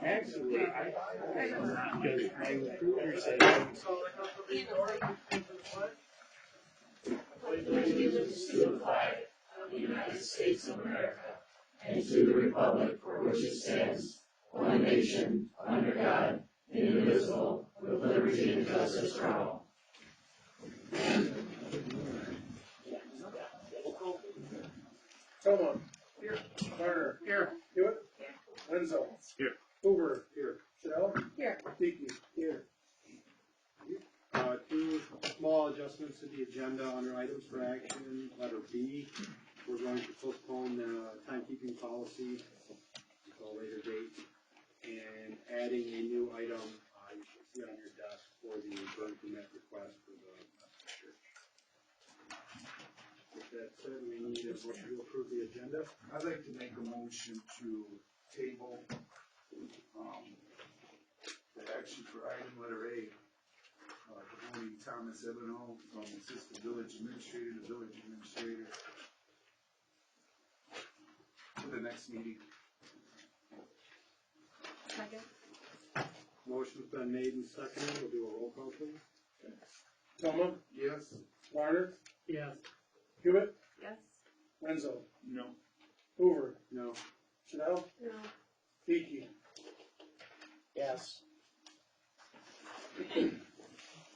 Actually, because my recruiter said, allegiance to the flag of the United States of America and to the republic for which it stands, one nation, under God, indivisible, with liberty and justice for all. Toma. Here. Garner. Here. Hewitt. Here. Wenzel. Here. Hoover. Here. Chanel. Here. Dickey. Here. Two small adjustments to the agenda under items for action. Letter B, we're going to postpone the timekeeping policy until a later date, and adding a new item you should see on your desk for the burn permit request for the church. With that said, we need a motion to approve the agenda. I'd like to make a motion to table the action for item letter A, appointing Thomas Ebenholm from Assistant Village Administrator to Village Administrator to the next meeting. Second. Motion's been made and seconded. We'll do a roll call, please. Toma. Yes? Garner. Yes. Hewitt. Yes. Wenzel. No. Hoover. No. Chanel. No. Dickey. yes. Can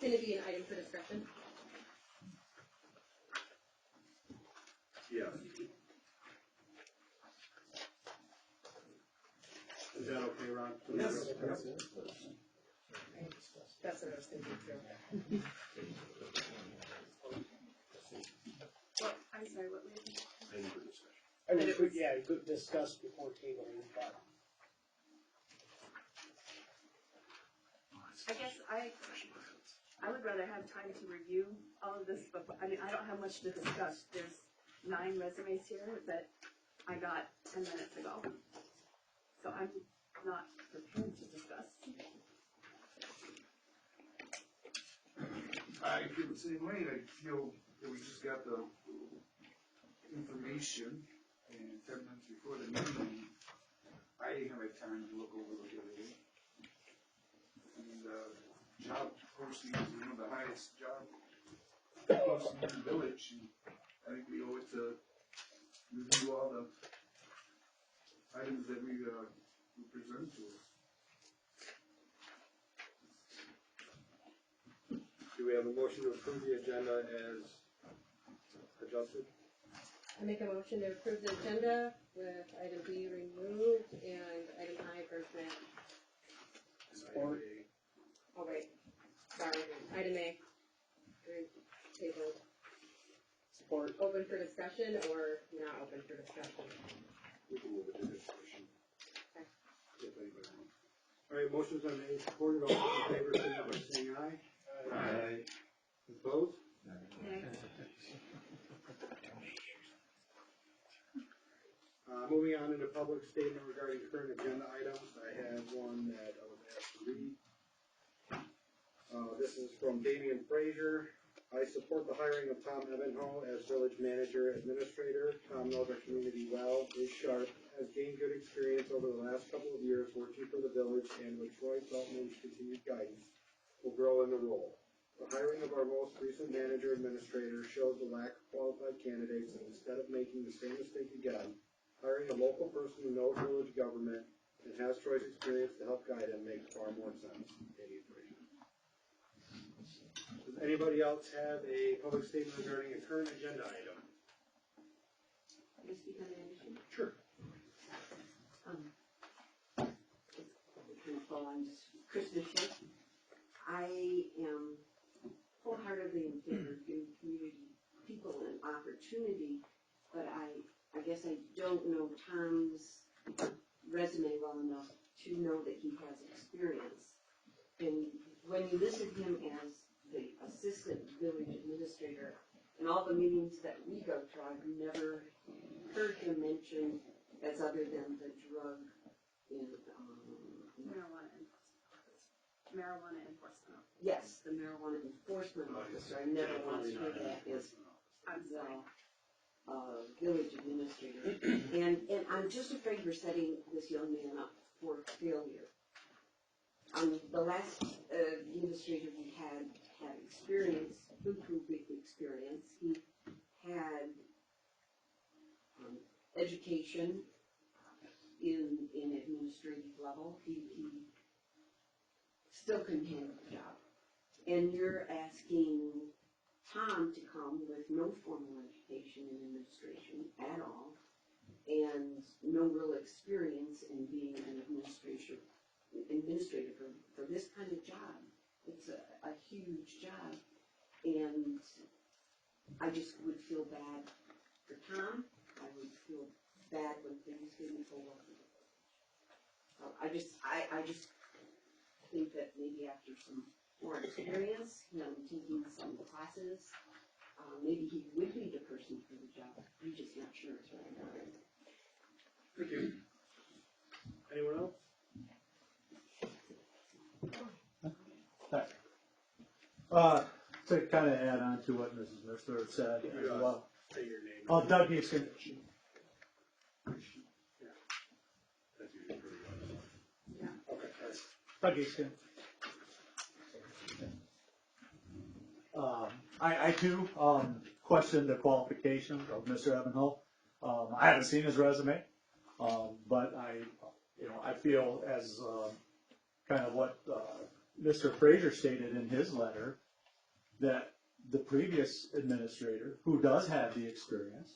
it be an item for discussion? Yes. Is that okay, Ron? Yes. That's what I was thinking too. Well, I'm sorry, what were you thinking? I mean, you could discuss before tabling, but. I guess I would rather have time to review all of this, but I mean, I don't have much to discuss. There's 9 resumes here that I got 10 minutes ago. So I'm not prepared to discuss. I feel the same way. I feel that we just got the information, and 10 minutes before the meeting, I didn't have time to look over everything. And job posting is one of the highest job posting in the village, and I think we owe it to review all the items that we present to us. Do we have a motion to approve the agenda as adjusted? I make a motion to approve the agenda with item B removed and item I first read. Support. Oh wait, sorry, item A. Table. Support. Open for discussion or not open for discussion? We can move it to discussion. Okay. If anybody wants. All right, motion's been made, supported. All those in favor, signify by saying aye. Aye. Opposed? Okay. Moving on into public statement regarding current agenda items, I have one that I was asked to read. This is from Damian Frazier. I support the hiring of Tom Ebenholm as village manager administrator. Tom knows our community well, is sharp, has gained good experience over the last couple of years working for the village, and with Troy Feltman's continued guidance, will grow in the role. The hiring of our most recent manager administrator shows the lack of qualified candidates, and instead of making the same mistake again, hiring a local person who knows village government and has Troy's experience to help guide him makes far more sense. Does anybody else have a public statement regarding a current agenda item? Can I speak on the issue? Sure. I'm Chris Bishop. I am wholeheartedly in favor of giving community people an opportunity, but I guess I don't know Tom's resume well enough to know that he has experience. And when you listed him as the assistant village administrator, in all the meetings that we go to, I've never heard him mentioned as other than the drug in Marijuana enforcement. yes, the marijuana enforcement officer. I never once heard that as well. village administrator. And I'm just afraid we're setting this young man up for failure. The last administrator we had experience, food experience. He had education in administrative level. He still couldn't handle the job. And you're asking Tom to come with no formal education in administration at all, and no real experience in being an administrator for this kind of job. It's a huge job, and I just would feel bad for Tom. I would feel bad when things didn't go well. So I just think that maybe after some more experience, taking some classes, maybe he would be the person for the job. I'm just not sure it's right now. Thank you. Anyone else? To kind of add on to what Mrs. Missler said as well. Say your name. Doug Easton. That's usually pretty good. Yeah. Okay, thanks. Doug Easton. I too question the qualifications of Mr. Evanhull. I haven't seen his resume, but I feel as kind of what Mr. Frazier stated in his letter, that the previous administrator, who does have the experience,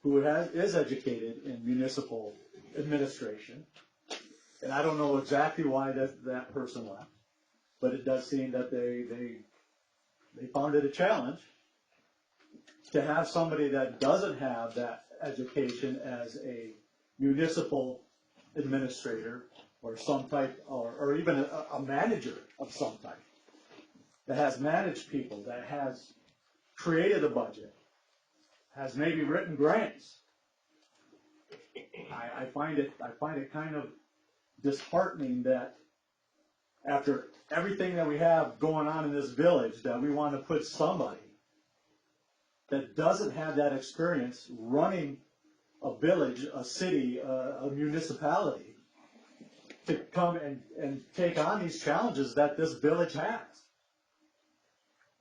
who is educated in municipal administration, and I don't know exactly why that person left, but it does seem that they found it a challenge to have somebody that doesn't have that education as a municipal administrator or some type, or even a manager of some type, that has managed people, that has created a budget, has maybe written grants. I find it kind of disheartening that after everything that we have going on in this village, that we want to put somebody that doesn't have that experience running a village, a city, a municipality, to come and take on these challenges that this village has.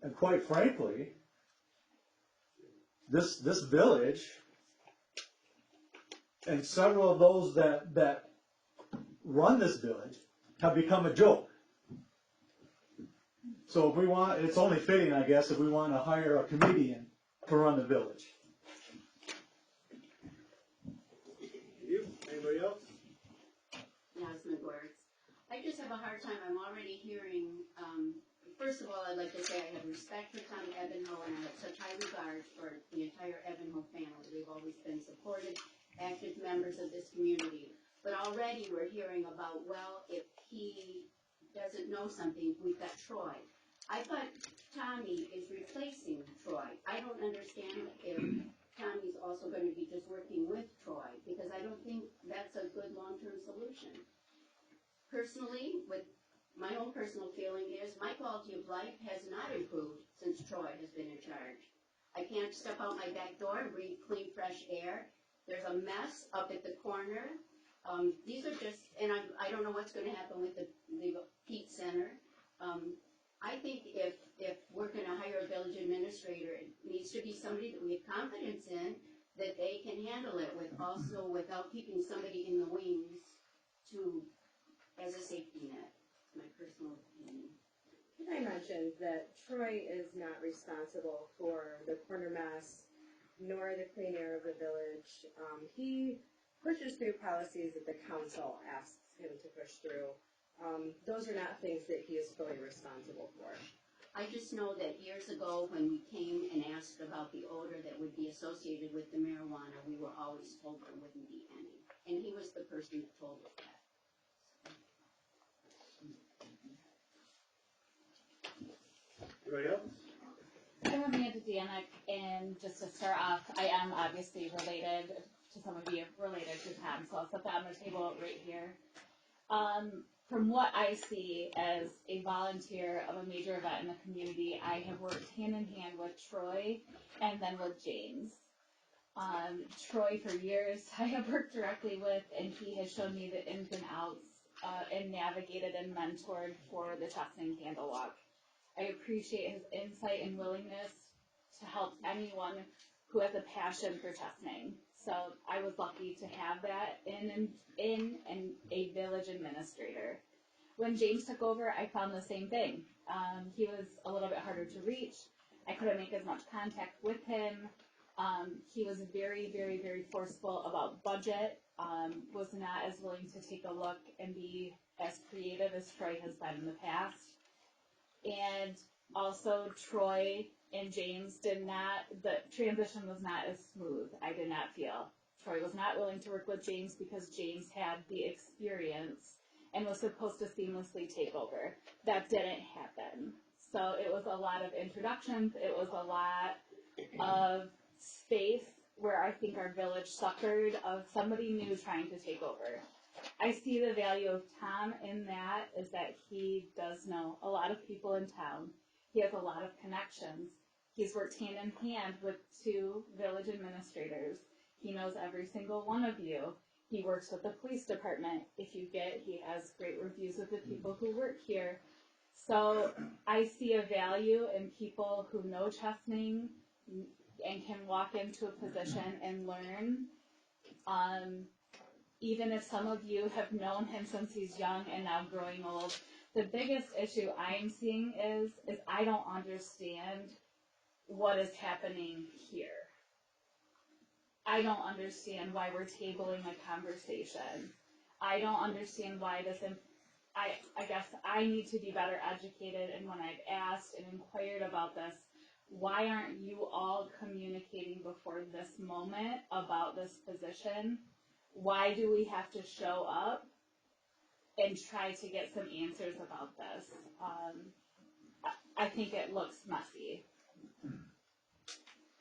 And quite frankly, this village and several of those that run this village have become a joke. So if we want, it's only fitting, I guess, if we want to hire a comedian to run the village. You? Anybody else? Yasmin Goretz. I just have a hard time. I'm already hearing, first of all, I'd like to say I have respect for Tom Evanhull, and I have such high regard for the entire Evanhull family. They've always been supportive, active members of this community. But already we're hearing about, well, if he doesn't know something, we've got Troy. I thought Tommy is replacing Troy. I don't understand if Tommy's also going to be just working with Troy, because I don't think that's a good long-term solution. Personally, with my own personal feeling is my quality of life has not improved since Troy has been in charge. I can't step out my back door and breathe clean, fresh air. There's a mess up at the corner. These are just, and I don't know what's going to happen with the Pete Center. I think if we're going to hire a village administrator, it needs to be somebody that we have confidence in, that they can handle it with, also without keeping somebody in the wings as a safety net. My personal opinion. Can I mention that Troy is not responsible for the corner mess, nor the clean air of the village. He pushes through policies that the council asks him to push through. Those are not things that he is fully responsible for. I just know that years ago when we came and asked about the odor that would be associated with the marijuana, we were always told there wouldn't be any. And he was the person that told us that. Anybody else? I'm Amanda Danek, and just to start off, I am obviously related to some of you, related to Tom, so I'll set that on the table right here. From what I see as a volunteer of a major event in the community, I have worked hand in hand with Troy and then with James. Troy for years I have worked directly with, and he has shown me the ins and outs and navigated and mentored for the Chesaning Candle Walk. I appreciate his insight and willingness to help anyone who has a passion for Chesaning. So I was lucky to have that in a village administrator. When James took over, I found the same thing. He was a little bit harder to reach. I couldn't make as much contact with him. He was very, very, very forceful about budget, was not as willing to take a look and be as creative as Troy has been in the past. And also Troy and James the transition was not as smooth, I did not feel. Troy was not willing to work with James because James had the experience and was supposed to seamlessly take over. That didn't happen. So it was a lot of introductions, it was a lot of space where I think our village suffered of somebody new trying to take over. I see the value of Tom in that is that he does know a lot of people in town. He has a lot of connections. He's worked hand in hand with 2 village administrators. He knows every single one of you. He works with the police department. He has great reviews with the people who work here. So I see a value in people who know Chesaning and can walk into a position and learn. Even if some of you have known him since he's young and now growing old, the biggest issue I'm seeing is I don't understand what is happening here. I don't understand why we're tabling a conversation. I don't understand why I guess I need to be better educated, and when I've asked and inquired about this, why aren't you all communicating before this moment about this position? Why do we have to show up and try to get some answers about this? I think it looks messy.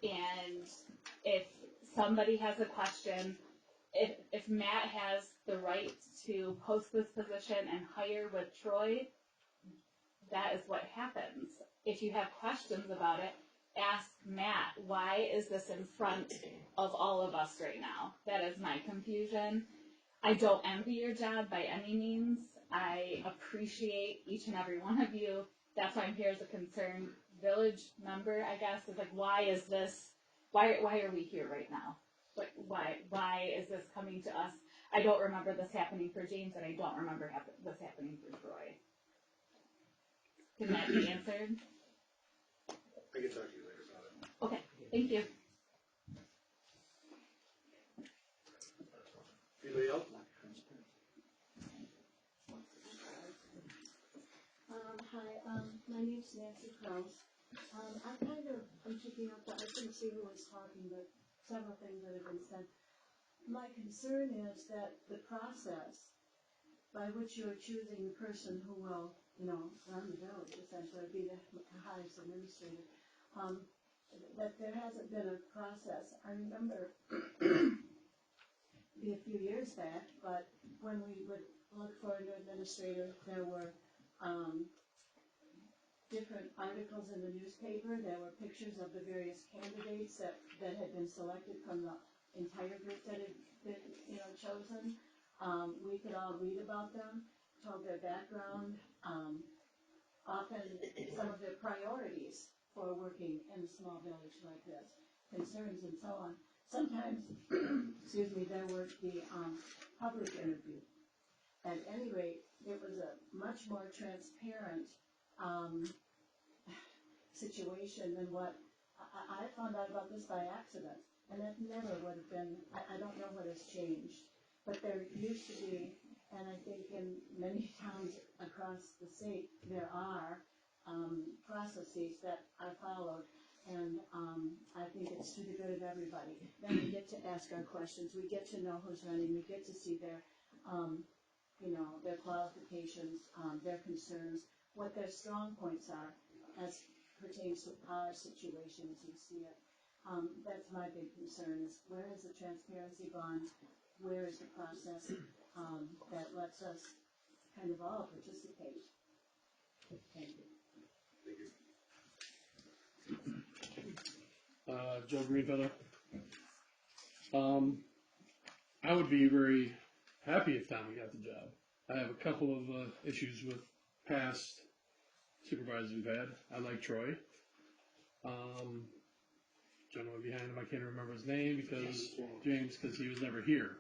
And if somebody has a question, if Matt has the right to post this position and hire with Troy, that is what happens. If you have questions about it, ask Matt, why is this in front of all of us right now? That is my confusion. I don't envy your job by any means. I appreciate each and every one of you. That's why I'm here as a concerned village member, I guess. It's like, why is this, why are we here right now? Like, why is this coming to us? I don't remember this happening for James, and I don't remember this happening for Troy. Can that be answered? I can talk to you later about it. Okay, thank you. Anybody else? Hi, my name's Nancy Krause. I'm picking up that I couldn't see who was talking, but several things that have been said. My concern is that the process by which you are choosing the person who will, run the village, essentially, be the highest administrator, that there hasn't been a process. I remember a few years back, but when we would look for a new administrator, there were different articles in the newspaper. There were pictures of the various candidates that had been selected from the entire group that had been, chosen. We could all read about them, told their background, often some of their priorities for working in a small village like this, concerns and so on. Sometimes, there were the public interview. At any rate, it was a much more transparent situation than what I found out about this by accident, and that never would have been. I don't know what has changed, but there used to be, and I think in many towns across the state there are processes that are followed, and I think it's to the good of everybody. Then we get to ask our questions. We get to know who's running. We get to see their their qualifications, their concerns, what their strong points are as pertains to our situation as we see it. That's my big concern is where is the transparency gone? Where is the process that lets us kind of all participate? Thank you. Joe Greenfeather. I would be very happy if Tommy got the job. I have a couple of issues with past supervisors we've had. I like Troy. Gentleman behind him, I can't remember his name because he was never here.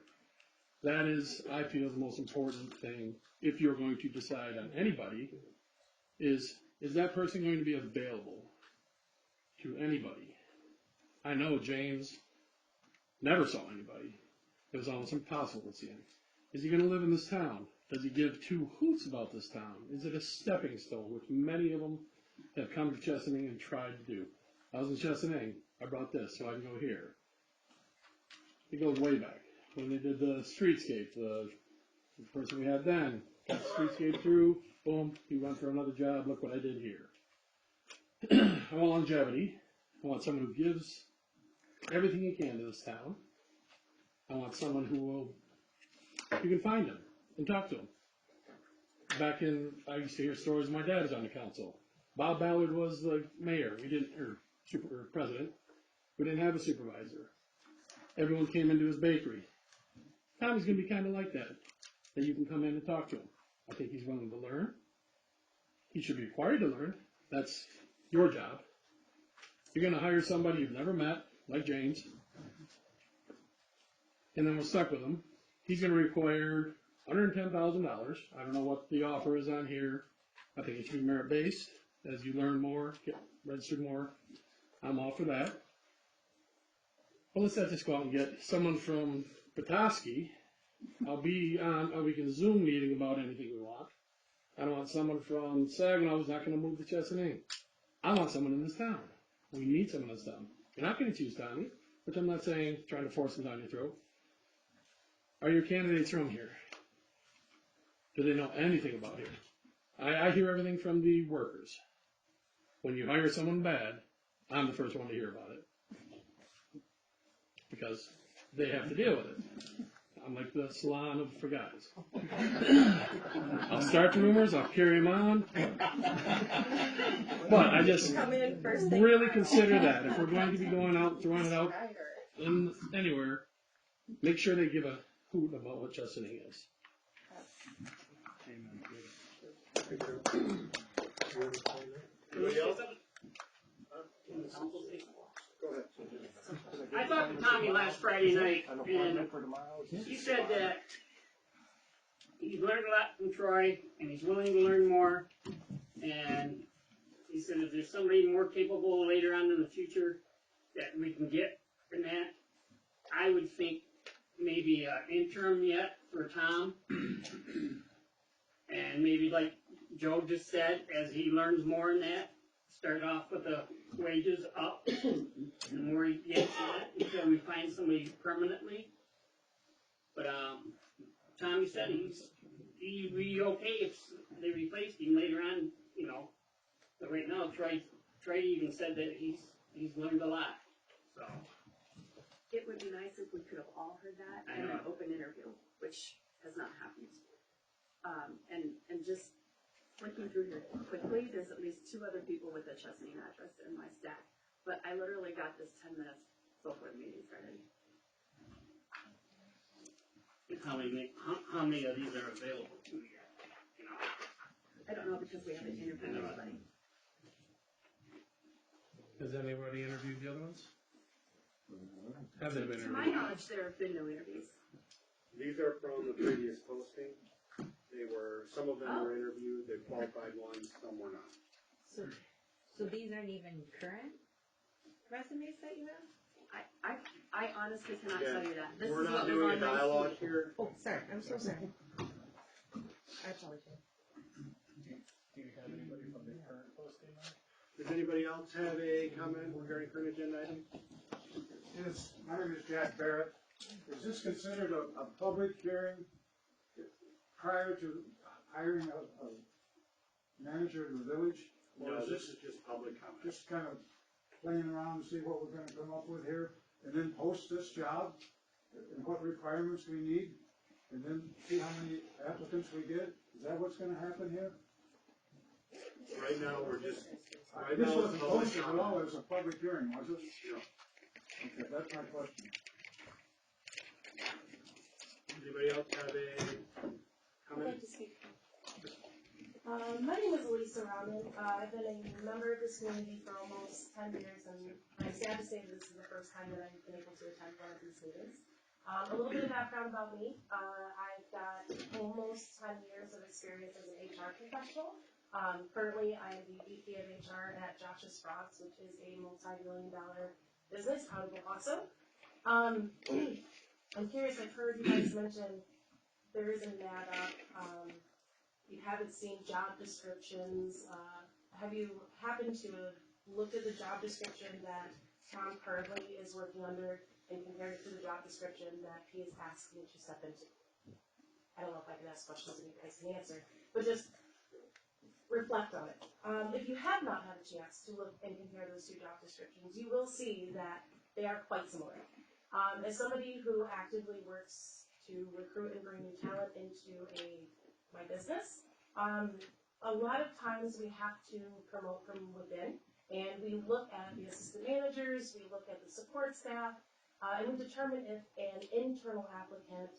That is, I feel, the most important thing if you're going to decide on anybody is that person going to be available to anybody? I know James never saw anybody. It was almost impossible to see him. Is he going to live in this town? Does he give two hoots about this town? Is it a stepping stone, which many of them have come to Chesaning and tried to do? I was in Chesaning. I brought this so I can go here. It goes way back. When they did the streetscape, the person we had then got the streetscape through, boom, he went for another job. Look what I did here. I want longevity. I want someone who gives everything he can to this town. I want someone who will, you can find him and talk to him. I used to hear stories of my dad was on the council. Bob Ballard was the mayor. Or president. We didn't have a supervisor. Everyone came into his bakery. Tommy's going to be kind of like that you can come in and talk to him. I think he's willing to learn. He should be required to learn. That's your job. You're going to hire somebody you've never met, like James, and then we're stuck with him. He's going to require $110,000. I don't know what the offer is on here. I think it should be merit-based. As you learn more, get registered more, I'm all for that. Well, let's not just go out and get someone from Petoskey. We can Zoom meeting about anything we want. I don't want someone from Saginaw who's not going to move to Chesaning. I want someone in this town. We need someone in this town. You're not going to choose Tommy, which I'm not saying trying to force him down your throat. Are your candidates from here? Do they know anything about here? I hear everything from the workers. When you hire someone bad, I'm the first one to hear about it. Because they have to deal with it. I'm like the salon for guys. I'll start the rumors, I'll carry them on. But I just really consider that. If we're going to be going out, throwing it out anywhere, make sure they give a hoot about what Chesaning is. Anybody else? Go ahead. I talked to Tommy last Friday night, and he said that he's learned a lot from Troy, and he's willing to learn more, and he said if there's somebody more capable later on in the future that we can get from that, I would think maybe an interim yet for Tom, and maybe like Joe just said, as he learns more in that, start off with the wages up, and the more he gets in it, until we find somebody permanently. But Tommy said he'd be okay if they replaced him later on, you know. But right now, Troy even said that he's learned a lot. So It would be nice if we could have all heard that in an open interview, which has not happened. And just flicking through here quickly, there's at least 2 other people with a Chesaning address in my stack. But I literally got this 10 minutes before the meeting started. how many of these are available to you? You know, I don't know because we haven't interviewed anybody. Has anybody interviewed the other ones? Have they been To my interviewed? knowledge, there have been no interviews. These are from the previous posting. Some of them were interviewed, the qualified ones, some were not. So these aren't even current resumes that you have? I honestly cannot tell you that. This We're is not what was doing on a my dialogue sheet. here. Oh, sorry, I'm so sorry. I apologize. Do you have anybody from the current posting now? Does anybody else have a comment regarding current agenda items? Yes, my name is Jack Barrett. Is this considered a public hearing prior to hiring a manager in the village? Or No, is this is just public comment. just kind of playing around and see what we're gonna come up with here? And then post this job and what requirements we need? And then see how many applicants we get? Is that what's gonna happen here? Right now, we're just, right This now, wasn't public posted at all comment. as a public hearing, was it? No. Okay, that's my question. up have a I'd comment? like to speak. My name is Elisa Rahman. I've been a member of this community for almost 10 years, and I'm sad to say this is the first time that I've been able to attend one of these meetings. A little bit of background about me. I've got almost 10 years of experience as an HR professional. Currently, I am the VP of HR at Josh's Frogs, which is a multi-million-dollar business out of Owasso. I'm curious, I've heard you guys mention there is an ad up. You haven't seen job descriptions. Have you happened to have looked at the job description that Tom currently is working under and compared it to the job description that he is asking to step into? I don't know if I can ask questions and you guys can answer, but just reflect on it. If you have not had a chance to look and compare those two job descriptions, you will see that they are quite similar. As somebody who actively works to recruit and bring new talent into my business, a lot of times we have to promote from within, and we look at the assistant managers, we look at the support staff, and we determine if an internal applicant,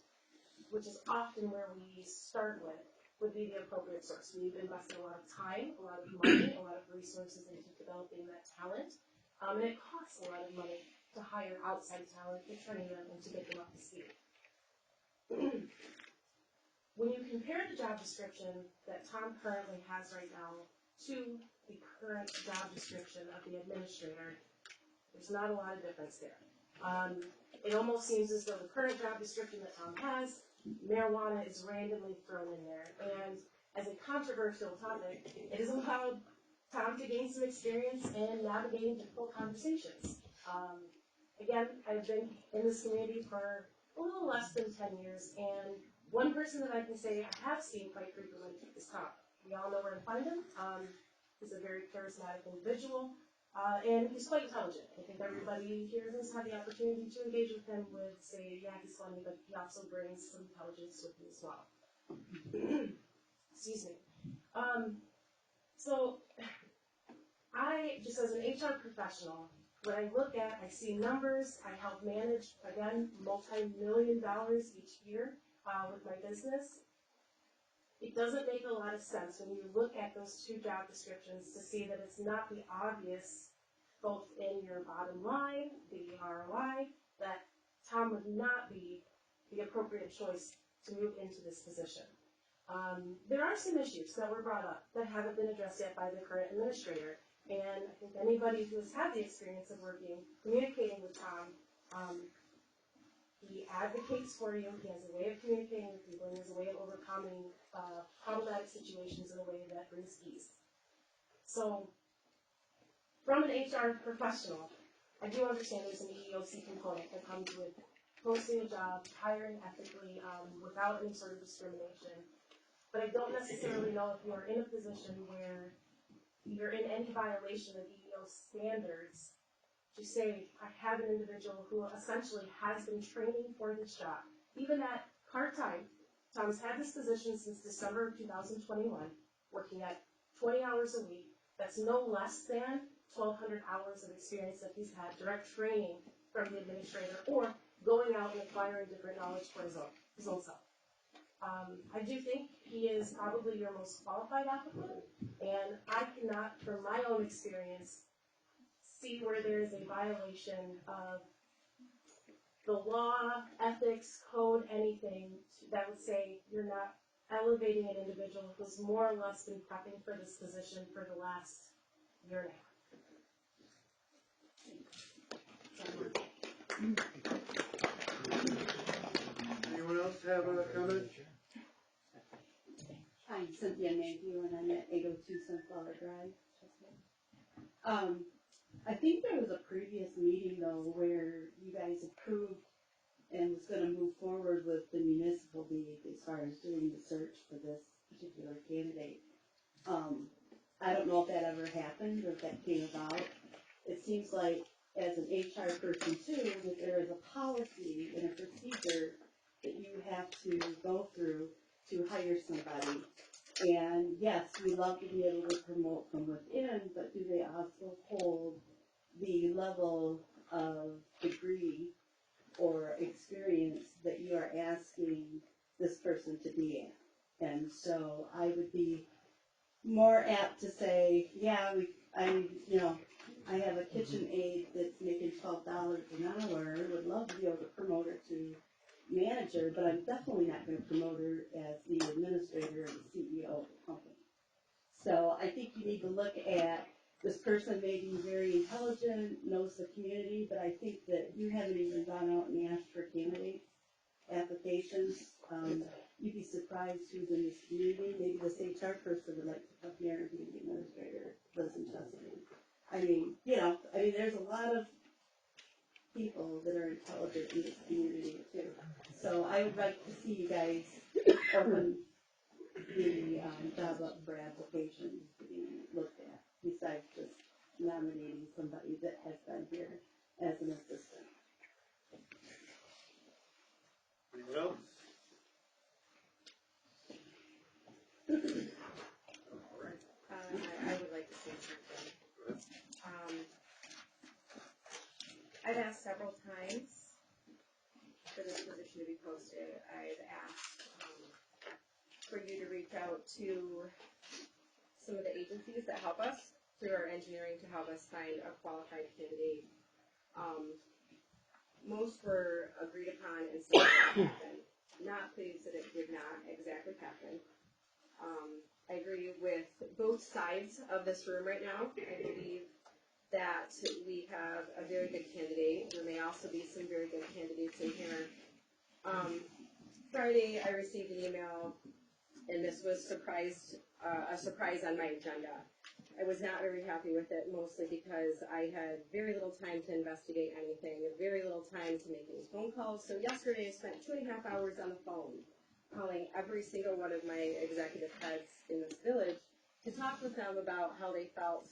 which is often where we start with, would be the appropriate source. We've invested a lot of time, a lot of money, a lot of resources into developing that talent, and it costs a lot of money to hire outside talent, to train them, and to get them up to speed. When you compare the job description that Tom currently has right now to the current job description of the administrator, there's not a lot of difference there. It almost seems as though the current job description that Tom has, marijuana is randomly thrown in there. And as a controversial topic, it has allowed Tom to gain some experience in navigating difficult conversations. Again, I've been in this community for a little less than 10 years, and one person that I can say I have seen quite frequently is Tom. We all know where to find him. He's a very charismatic individual, and he's quite intelligent. I think everybody here has had the opportunity to engage with him with, say, yeah, he's funny, but he also brings some intelligence with him as well. Excuse me. So, I, just as an HR professional, when I look at, I see numbers, I help manage, again, multi-million dollars each year with my business. It doesn't make a lot of sense when you look at those two job descriptions to see that it's not the obvious, both in your bottom line, the ROI, that Tom would not be the appropriate choice to move into this position. There are some issues that were brought up that haven't been addressed yet by the current administrator. And I think anybody who has had the experience of communicating with Tom, he advocates for you, he has a way of communicating with people, and he has a way of overcoming problematic situations in a way that brings peace. So, from an HR professional, I do understand there's an EEOC component that comes with posting a job, hiring ethically, without any sort of discrimination. But I don't necessarily know if you're in a position where you're in any violation of EEO standards to say, I have an individual who essentially has been training for this job. Even at part-time, Tom's had this position since December of 2021, working at 20 hours a week. That's no less than 1,200 hours of experience that he's had, direct training from the administrator, or going out and acquiring different knowledge for his own self. I do think he is probably your most qualified applicant, and I cannot, from my own experience, see where there is a violation of the law, ethics, code, anything that would say you're not elevating an individual who's more or less been prepping for this position for the last year and a half. Anyone else have a comment? I'm Cynthia Mayhew, and I'm at 802 Sunflower Drive. I think there was a previous meeting, though, where you guys approved and was going to move forward with the municipal league as far as doing the search for this particular candidate. I don't know if that ever happened or if that came about. It seems like, as an HR person, too, that there is a policy and a procedure that you have to go through to hire somebody. And yes, we love to be able to promote from within, but do they also hold the level of degree or experience that you are asking So I would be more apt to say, yeah, I have a kitchen aide that's making $12 an hour, would love to be able to promote her to manager, but I'm definitely not gonna promote her as the administrator and CEO of the company. So I think you need to look at, this person may be very intelligent, knows the community, but I think that you haven't even gone out and asked for candidates, applications. You'd be surprised who's in this community. Maybe this HR person would like to come here and be the administrator, lives in Chesapeake. I mean, there's a lot of people that are intelligent in this community too. So I would like to see you guys open the job up for applications to be looked at, besides just nominating somebody that has been here as an assistant. Anyone else? All right. I would like to say something. I've asked several times for this position to be posted. I've asked for you to reach out to some of the agencies that help us through our engineering to help us find a qualified candidate. Most were agreed upon and some happened. Not pleased that it did not exactly happen. I agree with both sides of this room right now. I believe that we have a very good candidate. There may also be some very good candidates in here. Friday, I received an email, and this was a surprise on my agenda. I was not very happy with it, mostly because I had very little time to investigate anything, very little time to make any phone calls. So yesterday, I spent 2.5 hours on the phone, calling every single one of my executive heads in this village to talk with them about how they felt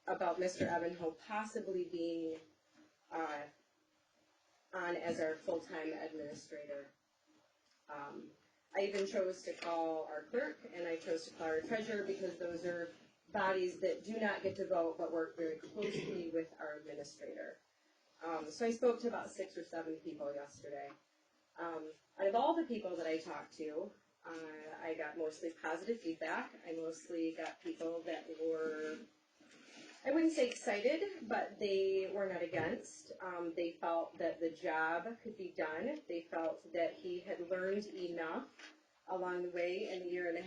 about Mr. Evanho possibly being on as our full-time administrator. I even chose to call our clerk, and I chose to call our treasurer, because those are bodies that do not get to vote but work very closely with our administrator. So I spoke to about 6 or 7 people yesterday. Out of all the people that I talked to, I got mostly positive feedback. I mostly got people that were, I wouldn't say excited, but they were not against. They felt that the job could be done. They felt that he had learned enough along the way in the 1.5 years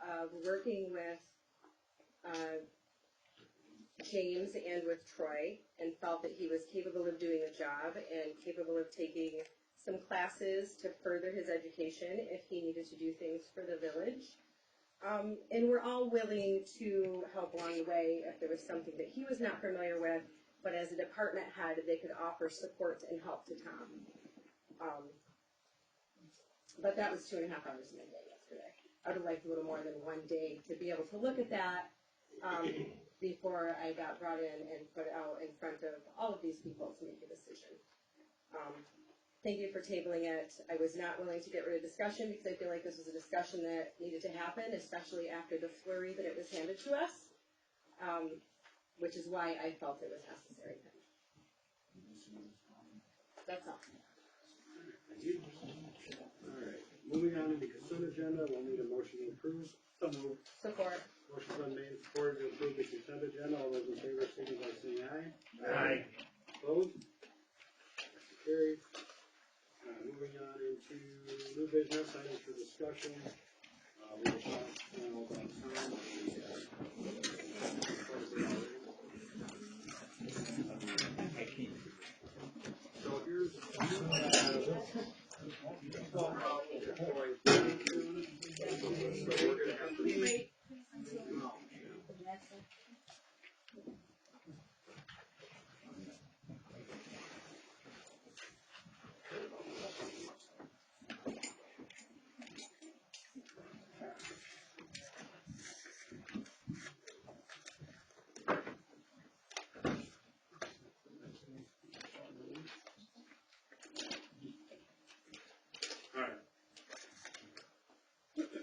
of working with James and with Troy, and felt that he was capable of doing the job and capable of taking some classes to further his education if he needed to do things for the village. And we're all willing to help along the way if there was something that he was not familiar with, but as a department head, they could offer support and help to Tom. But that was 2.5 hours of my day yesterday. I would have liked a little more than 1 day to be able to look at that before I got brought in and put out in front of all of these people to make a decision. Thank you for tabling it. I was not willing to get rid of discussion because I feel like this was a discussion that needed to happen, especially after the flurry that it was handed to us, which is why I felt it was necessary. That's all. Thank you. All right, moving on to the consent agenda, we'll need a motion to approve. So moved. Support. Motion's been made and supported to approve the consent agenda. All those in favor, signify by saying aye. Aye. Opposed? Carried. Moving on into new business, items for discussion. We will talk now about time. So here's,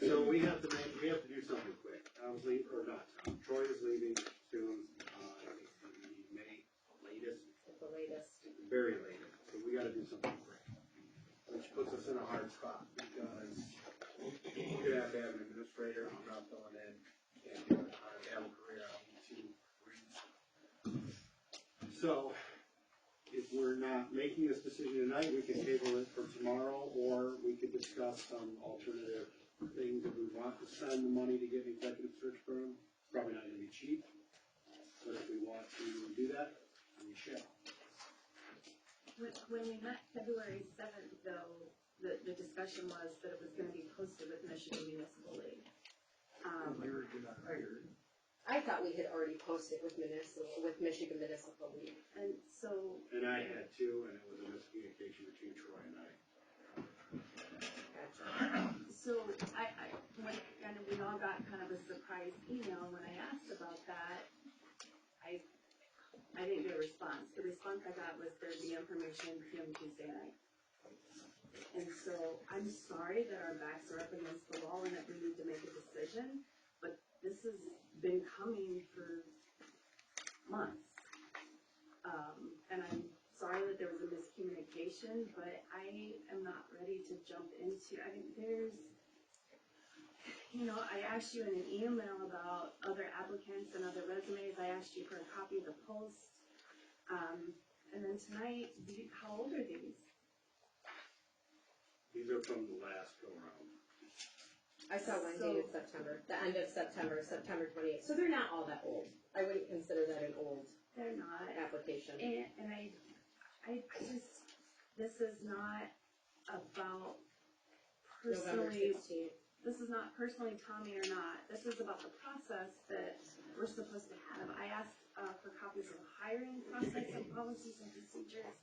so we have to do something quick. Tom's leaving, or not Tom, Troy is leaving soon, I think it's gonna be May latest. The latest. Very latest, so we gotta do something quick. Which puts us in a hard spot, because administrator, I'm not filling in, can't do it, I have a career, I need to. So, if we're not making this decision tonight, we can table it for tomorrow, or we could discuss some alternative things. If we want to spend the money to get an executive search firm, it's probably not gonna be cheap, but if we want to do that, we shall. When we met February 7th, though, the discussion was that it was gonna be posted with Michigan Municipal League. We were not hired. I thought we had already posted with Michigan Municipal League. And so, And I had two, and it was a miscommunication between Troy and I. so and we all got kind of a surprise email when I asked about that. I didn't get a response. The response I got was there'd be information PM Tuesday night. And so I'm sorry that our backs are up against the wall and that we need to make a decision, but this has been coming for months. And I'm sorry that there was a miscommunication, but I am not ready to jump into, I mean, I asked you in an email about other applicants and other resumes. I asked you for a copy of the post. And then tonight, how old are these? These are from the last go round. I saw one dated September, the end of September, September 28th. So they're not all that old. I wouldn't consider that an old They're not. application. And I just, this is not about November personally, 16th. this is not personally Tommy or not. This is about the process that we're supposed to have. I asked for copies of the hiring process and policies and procedures.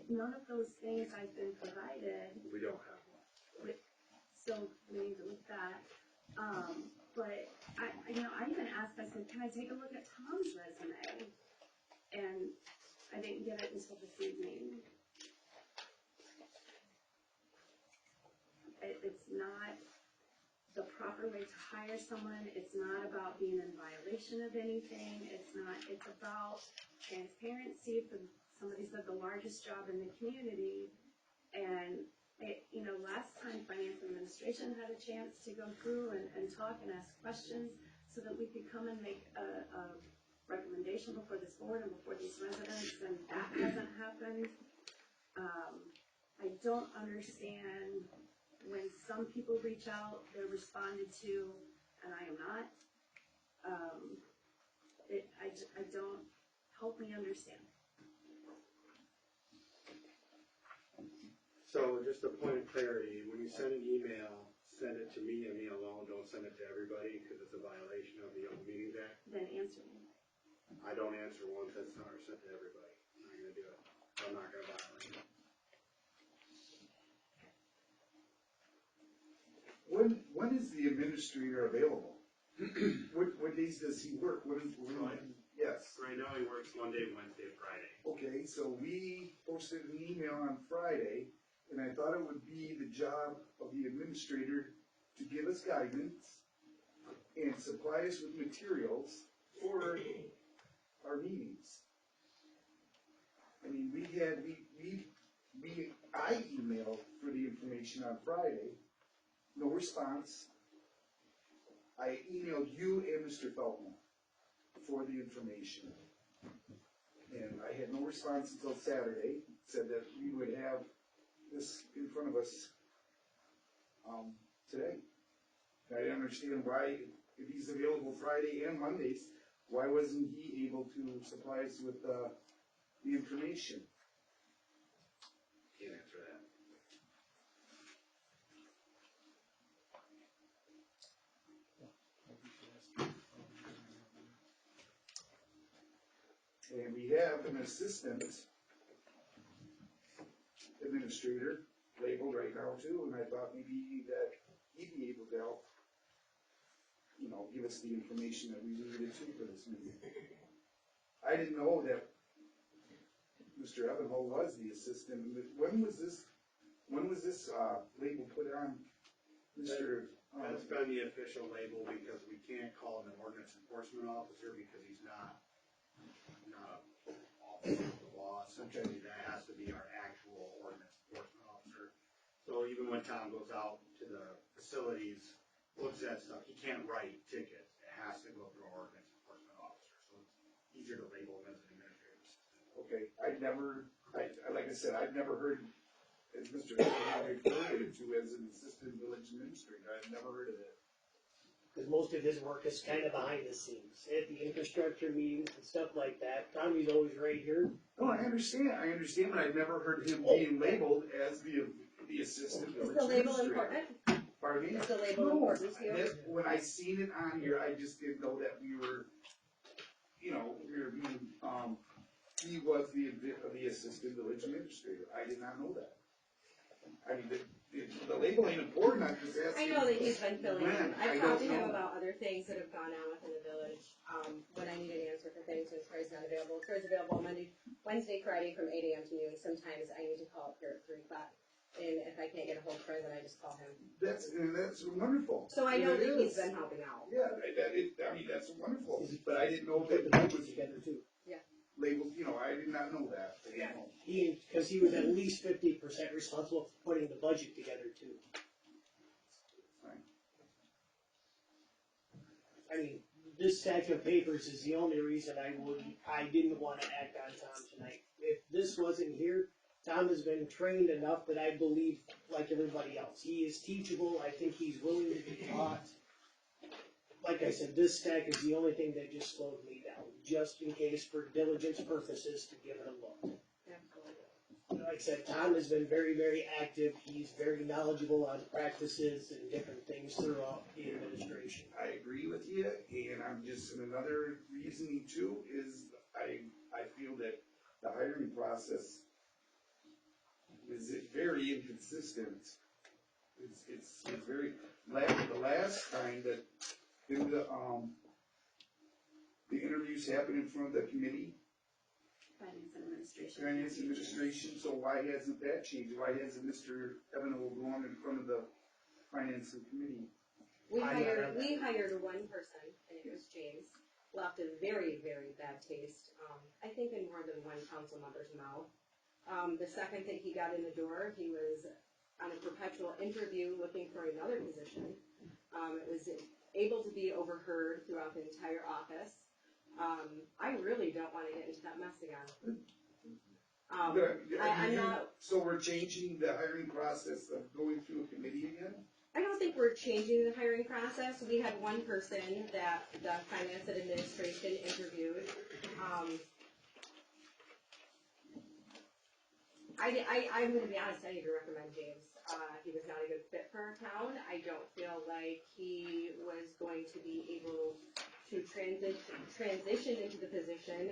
None of those things I've been provided. We don't have one. So we need to look at that. But I even asked, I said, can I take a look at Tom's resume? And I didn't get it until this evening. It's not the proper way to hire someone. It's not about being in violation of anything. It's about transparency. Somebody said the largest job in the community. And last time Finance Administration had a chance to go through and talk and ask questions so that we could come and make a recommendation before this board and before these residents, and that hasn't happened. I don't understand when some people reach out, they're responded to, and I am not. I don't, help me understand. So just a point of clarity, when you send an email, send it to me and me alone, don't send it to everybody, because it's a violation of the Open Meetings Act. Then answer me. I don't answer ones that are sent to everybody. I'm not gonna do it. I'm not gonna violate it. When is the administrator available? What days does he work? Yes. Right now he works Monday, Wednesday, Friday. Okay, so we posted an email on Friday, and I thought it would be the job of the administrator to give us guidance and supply us with materials for our meetings. I mean, I emailed for the information on Friday, no response. I emailed you and Mr. Feldman for the information. And I had no response until Saturday, said that we would have this in front of us today. I didn't understand why, if he's available Friday and Mondays, why wasn't he able to supply us with the information? Can't answer that. And we have an assistant administrator labeled right now too, and I thought maybe that he'd be able to help, give us the information that we needed to for this meeting. I didn't know that Mr. Evanhole was the assistant. When was this label put on, Mr.? That's been the official label because we can't call him an ordinance enforcement officer because he's not an officer of the law. Essentially, that has to be our actual ordinance enforcement officer. So even when Tom goes out to the facilities looks at stuff. He can't write tickets. It has to go through our ordinance enforcement officer, so it's easier to label him as an administrative assistant. Okay, like I said, I've never heard, as Mr. Hickman referred to as an assistant village administrator, I've never heard of it. Because most of his work is kind of behind the scenes, at the infrastructure meetings and stuff like that. Tommy's always right here. No, I understand, but I've never heard him being labeled as the assistant Is village the label administrator. important? Pardon me? Is the label important to you? When I seen it on here, I just didn't know that we were being, he was the assistant village administrator. I did not know that. I mean, the label ain't important, I'm just asking. I know that he's been filling in. I've I talked to don't him know. about other things that have gone on within the village, when I need an answer for things when Troy's not available. Troy's available Wednesday, Friday from 8 a.m. to noon. Sometimes I need to call up here at 3 o'clock. And if I can't get a hold of Troy, then I just call him. That's wonderful. So I know It that he's is. been helping out. Yeah, that's wonderful, but I didn't know Put that the he budget was together too. labeled, I did not know that. Yeah. Because he was at least 50% responsible for putting the budget together too. Fine. I mean, this stack of papers is the only reason I didn't want to act on Tom tonight. If this wasn't here, Tom has been trained enough that I believe, like everybody else, he is teachable. I think he's willing to be taught. Like I said, this stack is the only thing that just slowed me down, just in case for diligence purposes to give it a look. Like I said, Tom has been very, very active. He's very knowledgeable on practices and different things throughout the administration. I agree with you, and I'm just, and another reasoning too is I feel that the hiring process is very inconsistent. It's very, the last time that the interviews happened in front of the committee, Finance Administration, so why hasn't that changed? Why hasn't Mr. Evanwell gone in front of the Finance Committee? We hired one person, and it was James. Left a very, very bad taste, I think in more than one council member's mouth. The second that he got in the door, he was on a perpetual interview looking for another position. It was able to be overheard throughout the entire office. I really don't want to get into that mess again. I'm not. So we're changing the hiring process of going through a committee again? I don't think we're changing the hiring process. We had one person that the Finance and Administration interviewed. I'm going to be honest, I need to recommend James. He was not a good fit for our town. I don't feel like he was going to be able to transition into the position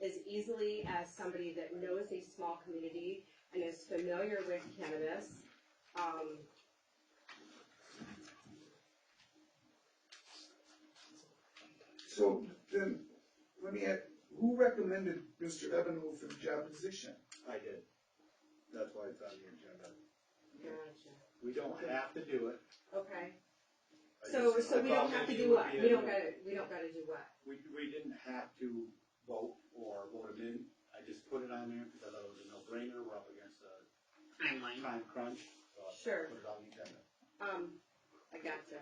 as easily as somebody that knows a small community and is familiar with cannabis. So then, let me ask, who recommended Mr. Evanwell for the job position? I did. That's why it's on the agenda. Gotcha. We don't have to do it. Okay. So we don't have to do what? We don't gotta do what? We didn't have to vote or vote him in. I just put it on there because I thought it was a no-brainer. We're up against a time crunch. So I Sure. put it on the agenda. I gotcha.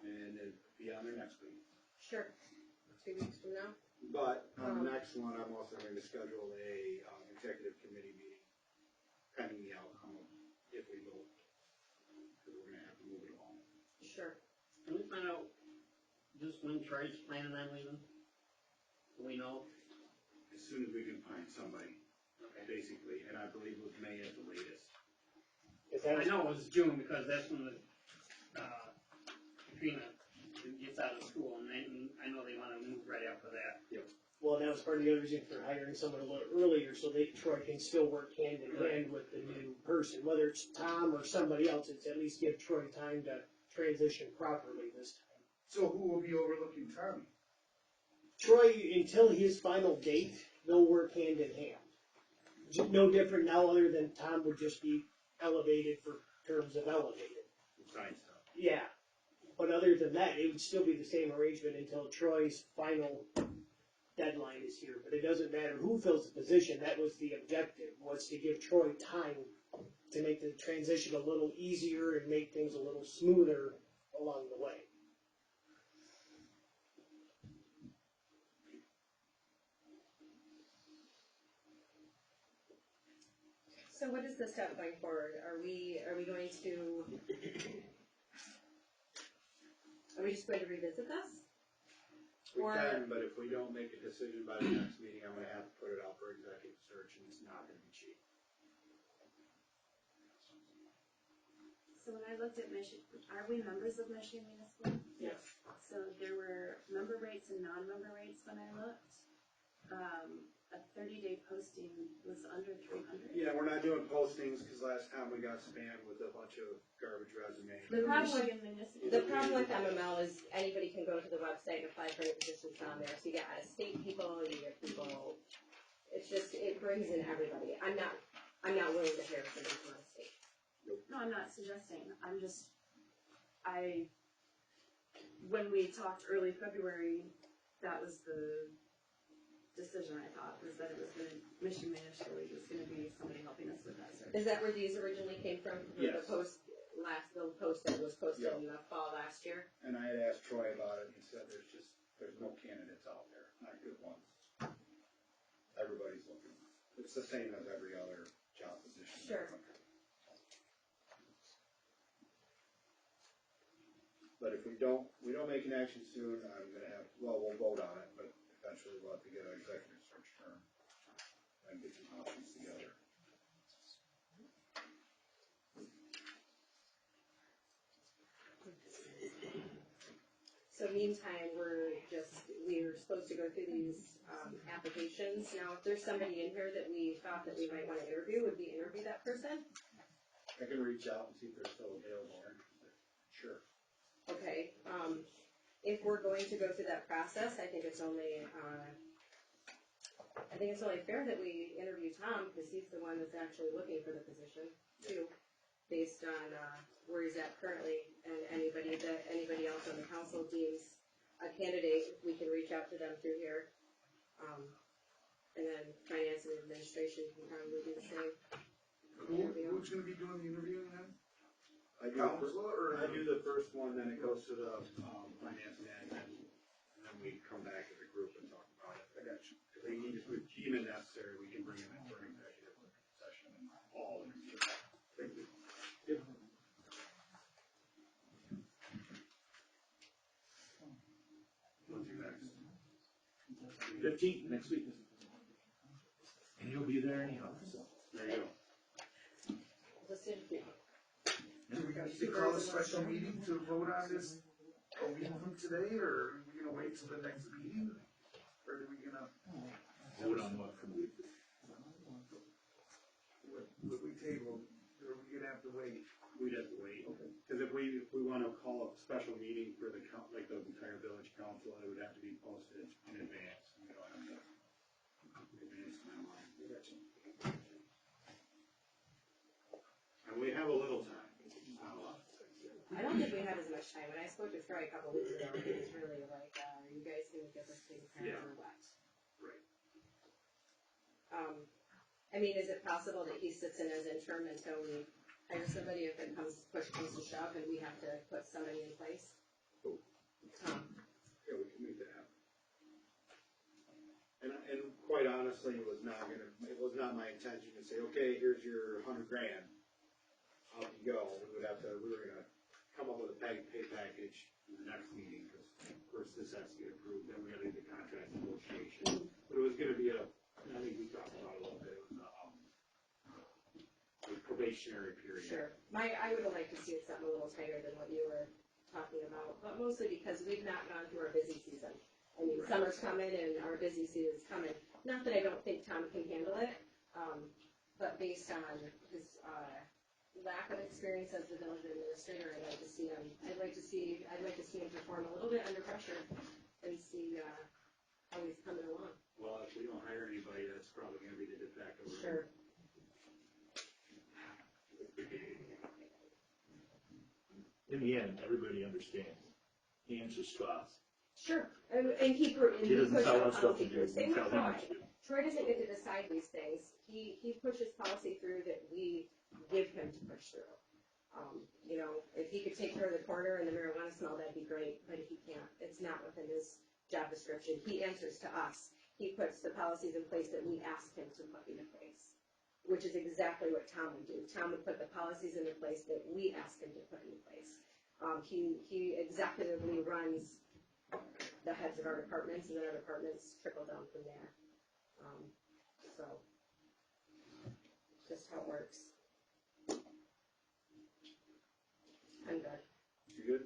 And it'll be on there next week. Sure. 2 weeks from now? But on the next one, I'm also going to schedule a executive committee meeting pending the outcome of if we vote. Because we're going to have to move it along. Sure. Can we find out just when Troy's planning on leaving? Do we know? As soon as we can find somebody, basically, and I believe it was May at the latest. I know it was June because that's when the Katrina gets out of school, and I know they want to move right after that. Yep. Well, that was part of the other reason for hiring someone a little earlier, so Troy can still work hand in hand with the new person. Whether it's Tom or somebody else, it's at least give Troy time to transition properly this time. So who will be overlooking Tommy? Troy, until his final date, they'll work hand in hand. No different now, other than Tom would just be elevated for terms of elevated. Sign stuff. Yeah. But other than that, it would still be the same arrangement until Troy's final deadline is here. But it doesn't matter who fills the position. That was the objective, was to give Troy time to make the transition a little easier and make things a little smoother along the way. So what is the step going forward? Are we going to, are we just going to revisit this? We Or- can, but if we don't make a decision by the next meeting, I'm gonna have to put it out for executive search, and it's not gonna be cheap. So when I looked at Michigan, are we members of Michigan Municipal? Yes. So there were member rates and non-member rates when I looked. A 30-day posting was under 300. Yeah, we're not doing postings, cause last time we got spammed with a bunch of garbage resumes. The problem with, Michigan Municipal. the problem with MML is anybody can go to the website and apply for any positions on there. So you get out-of-state people, you get people, it's just, it brings in everybody. I'm not willing to hire somebody from out of state. No, I'm not suggesting. When we talked early February, that was the decision I thought, was that it was Michigan Municipal League was gonna be somebody helping us with that search. Is that where these originally came from? Yes. The post that was posted Yep. in the fall last year? And I had asked Troy about it, and he said there's no candidates out there, not good ones. Everybody's looking. It's the same as every other job position. Sure. But if we don't make an action soon, we'll vote on it, but eventually we'll have to get an executive search term and get some options together. So meantime, we're supposed to go through these applications. Now, if there's somebody in here that we thought that we might want to interview, would we interview that person? I can reach out and see if they're still available or interested. Sure. Okay, if we're going to go through that process, I think it's only fair that we interview Tom, because he's the one that's actually looking for the position too, based on, where he's at currently, and anybody else on the council deems a candidate, we can reach out to them through here. And then finance and administration can probably do the same. Who's gonna be doing the interviewing then? I do the first one, then it goes to the, finance management, and then we come back as a group and talk about it. I got you. If they need to put team in necessary, we can bring them in for an executive session and all interview. Thank you. Yep. When's your next? 15th, next week. And you'll be there anyhow, so. There you go. Do we need to call a special meeting to vote on this a week from today, or are we gonna wait till the next meeting? Or are we gonna? Vote on what from week? What we table, or are we gonna have to wait? We'd have to wait, because if we wanna call a special meeting for the entire village council, it would have to be posted in advance. We don't have to advance timeline. And we have a little time, not a lot. I don't think we have as much time. When I spoke to Troy a couple weeks ago, he was really like, are you guys gonna get this taken care of or what? Right. I mean, is it possible that he sits in as interim until we hire somebody, if it push comes to shove and we have to put somebody in place? Yeah, we can make that happen. And quite honestly, it was not my intention to say, okay, here's your $100,000. Off you go. We were gonna come up with a pay package in the next meeting, because of course this has to get approved, then we gotta do the contract negotiation. But it was gonna be I think we talked about it a little bit, it was a probationary period. Sure. I would have liked to see it something a little tighter than what you were talking about, but mostly because we've not gone through our busy season. I mean, summer's coming and our busy season's coming. Not that I don't think Tom can handle it, but based on his, lack of experience as the village administrator, I'd like to see him perform a little bit under pressure and see, how he's coming along. Well, if we don't hire anybody, that's probably gonna be the de facto. Sure. In the end, everybody understands. He answers costs. Sure, and he He doesn't tell us what to do, he Same with tells him Troy. what to do. Troy doesn't get to decide these things. He pushes policy through that we give him to push through. You know, if he could take care of the corner and the marijuana smell, that'd be great, but he can't. It's not within his job description. He answers to us. He puts the policies in place that we ask him to put into place, which is exactly what Tom would do. Tom would put the policies into place that we ask him to put into place. He executively runs the heads of our departments, and then our departments trickle down from there. So, just how it works. I'm good. You good?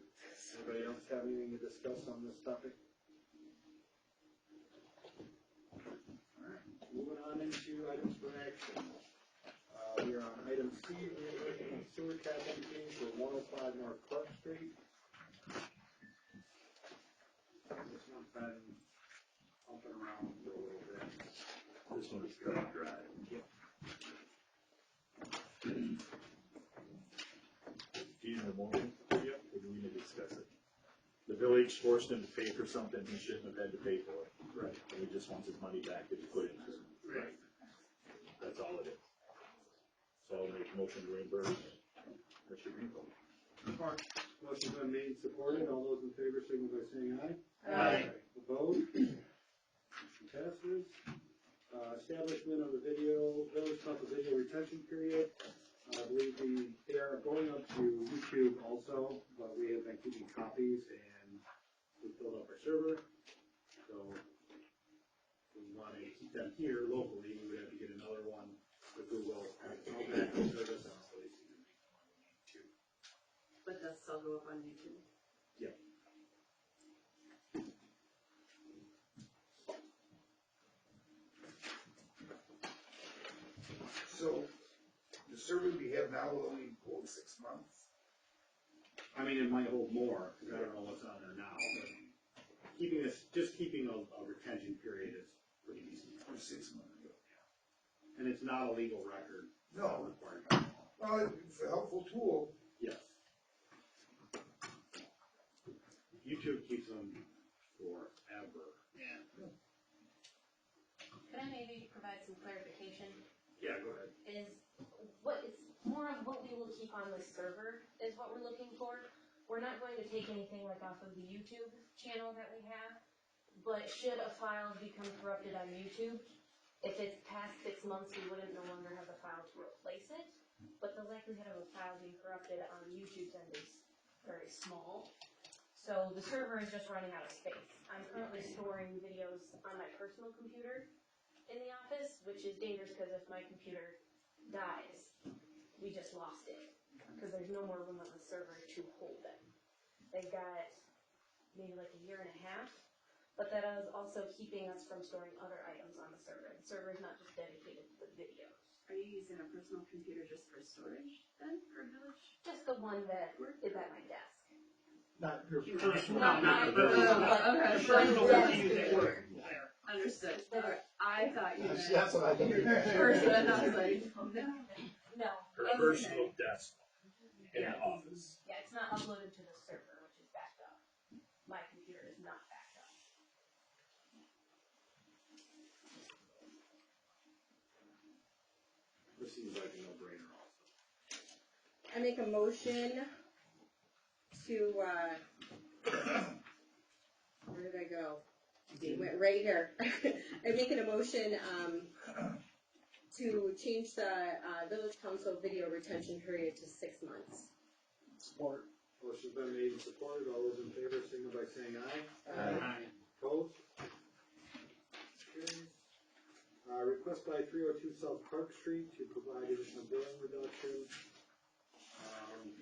Anybody else have anything to discuss on this topic? Alright, moving on into items for action. We are on item C, reimbursement of sewer tap fees for 105 North Clark Street. This one's been bumping around for a little bit. This one is cut and dry. Yep. Do you need a motion? Yep. Or do we need to discuss it? The village forced him to pay for something he shouldn't have had to pay for it. Right. And he just wants his money back that he put into it. Right. That's all it is. So I'll make a motion to reimburse Mr. Greenfield. Motion's been made and supported. All those in favor signal by saying aye. Aye. Opposed? Motion passes. Establishment of the village pump video retention period. I believe they are going up to YouTube also, but we have been keeping copies and we filled up our server. So if we want to keep them here locally, we would have to get another one with Google. No backup service on place. But that's still go up on YouTube. Yep. So, the server we have now will only hold 6 months. I mean, it might hold more, because I don't know what's on there now, but keeping a retention period is pretty easy. For 6 months. And it's not a legal record. No. Required. Well, it's a helpful tool. Yes. YouTube keeps them forever. Yeah. Can I maybe provide some clarification? Yeah, go ahead. Is what it's more of what we will keep on the server is what we're looking for. We're not going to take anything like off of the YouTube channel that we have, but should a file become corrupted on YouTube, if it's past 6 months, we wouldn't no longer have the file to replace it. But the likelihood of a file being corrupted on YouTube's end is very small. So the server is just running out of space. I'm currently storing videos on my personal computer in the office, which is dangerous because if my computer dies, we just lost it. Because there's no more room on the server to hold them. They've got maybe like a year and a half, but that is also keeping us from storing other items on the server. The server is not just dedicated to the videos. Are you using a personal computer just for storage then, for Village? Just the one that is at my desk. Not your personal. Not my personal. Okay. Understood. I thought you meant That's what I think. your person, and I was like, no. No. Her personal desk in an office. Yeah, it's not uploaded to the server, which is backed up. My computer is not backed up. This seems like a no-brainer also. I make a motion to, where did I go? It went right here. I'm making a motion, to change the, village council video retention period to 6 months. Support. Motion's been made and supported. All those in favor signal by saying aye. Aye. Opposed? Carries. Request by 302 South Park Street to provide additional billing reduction.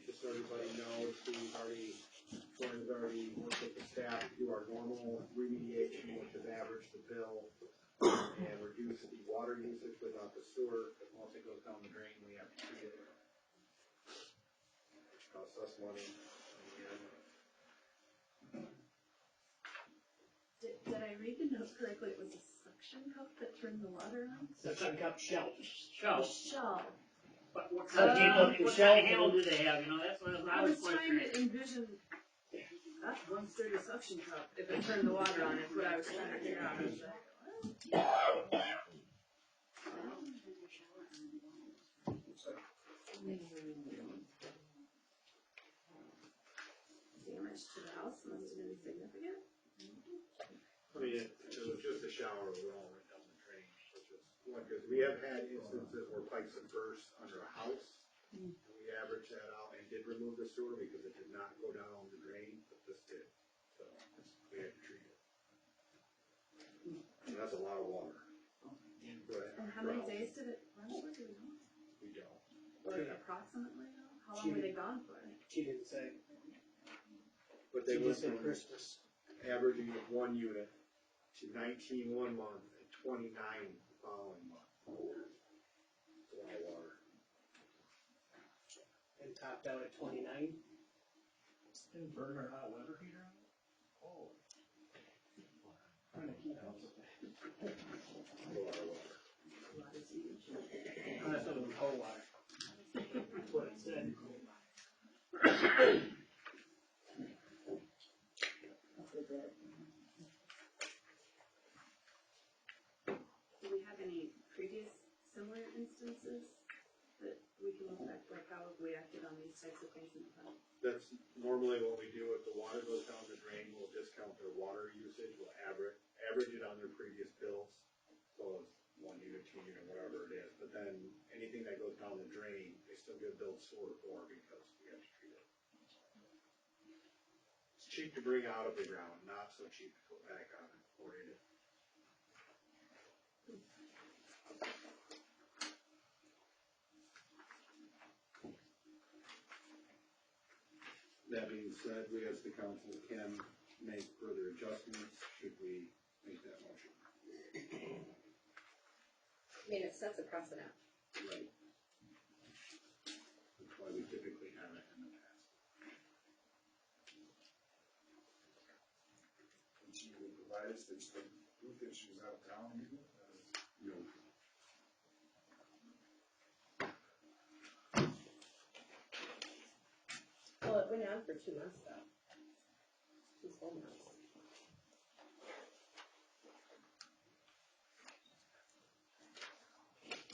Just so everybody knows, Troy has already worked with the staff to do our normal remediation, which is average the bill and reduce the water usage without the sewer. Because once it goes down the drain, we have to treat it, which costs us money. Did I read the note correctly? It was a suction cup that turned the water on? Suction cup shelf. Shell. But what kind of handle do they have? You know, that's what I was trying to envision that one sturdy suction cup if it turned the water on. Is what I was trying to figure out. I was like, what? Damage to the house must have been significant. I mean, it was just a shower, we all went down the drain, which is, because we have had instances where pipes have burst under a house. And we averaged that out and did remove the sewer because it did not go down the drain, but this did. So we had to treat it. And that's a lot of water. And how many days did it run for? Do we know? We don't. Like approximately? How long were they gone for? She didn't say. But they She went just said from Christmas. averaging of 1 unit to 19 one month and 29 the following month. It's a lot of water. And topped out at 29. And burn our hot water heater on it? Oh. Trying to keep up with that. A lot of water. Oh, I thought it was cold water. That's what it said. Do we have any previous similar instances that we can look back, like how have we acted on these types of things in the past? That's normally what we do. If the water goes down the drain, we'll discount their water usage. We'll average it on their previous bills. So it's 1 unit, 2 unit, whatever it is. But then anything that goes down the drain, they still get billed sewer for because we have to treat it. It's cheap to bring out of the ground, not so cheap to put back on it, chlorinated. That being said, we as the council can make further adjustments should we make that motion. I mean, it sets a precedent. Right. That's why we typically have it in the past. And she will provide us the proof that she was out of town even? No. Well, it went on for 2 months though. 2 full months.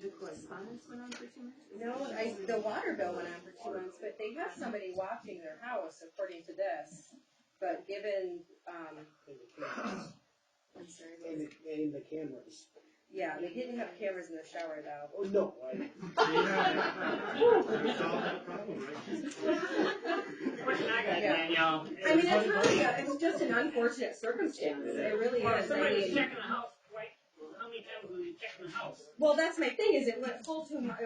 The correspondence went on for 2 months? No, the water bill went on for 2 months, but they have somebody watching their house according to this. But given, I'm sorry. And the cameras. Yeah, they didn't have cameras in the shower though. Oh, no. Yeah. I mean, it's really, it's just an unfortunate circumstance. It really is. Somebody's checking the house, right? How many times were you checking the house? Well, that's my thing. Is it went a full 2 months?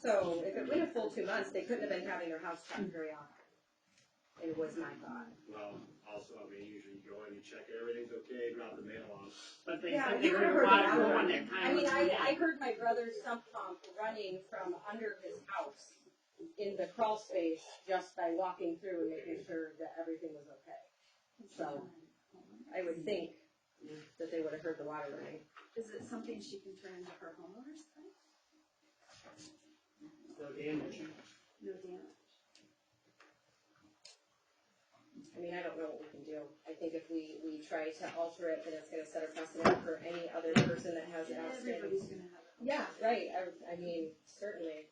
So if it went a full 2 months, they couldn't have been having their house checked very often. It was my thought. Well, also, I mean, usually you go in, you check everything's okay, drop the mail off. But they Yeah, said you they would have heard heard the water the going water. that time. I mean, I heard my brother's sump pump running from under his house in the crawl space just by walking through and making sure that everything was okay. So I would think that they would have heard the water running. Is it something she can turn into her homeowner's claim? No damage. No damage. I mean, I don't know what we can do. I think if we try to alter it, then it's gonna set a precedent for any other person that has an outstanding. Everybody's gonna have it. Yeah, right. I mean, certainly.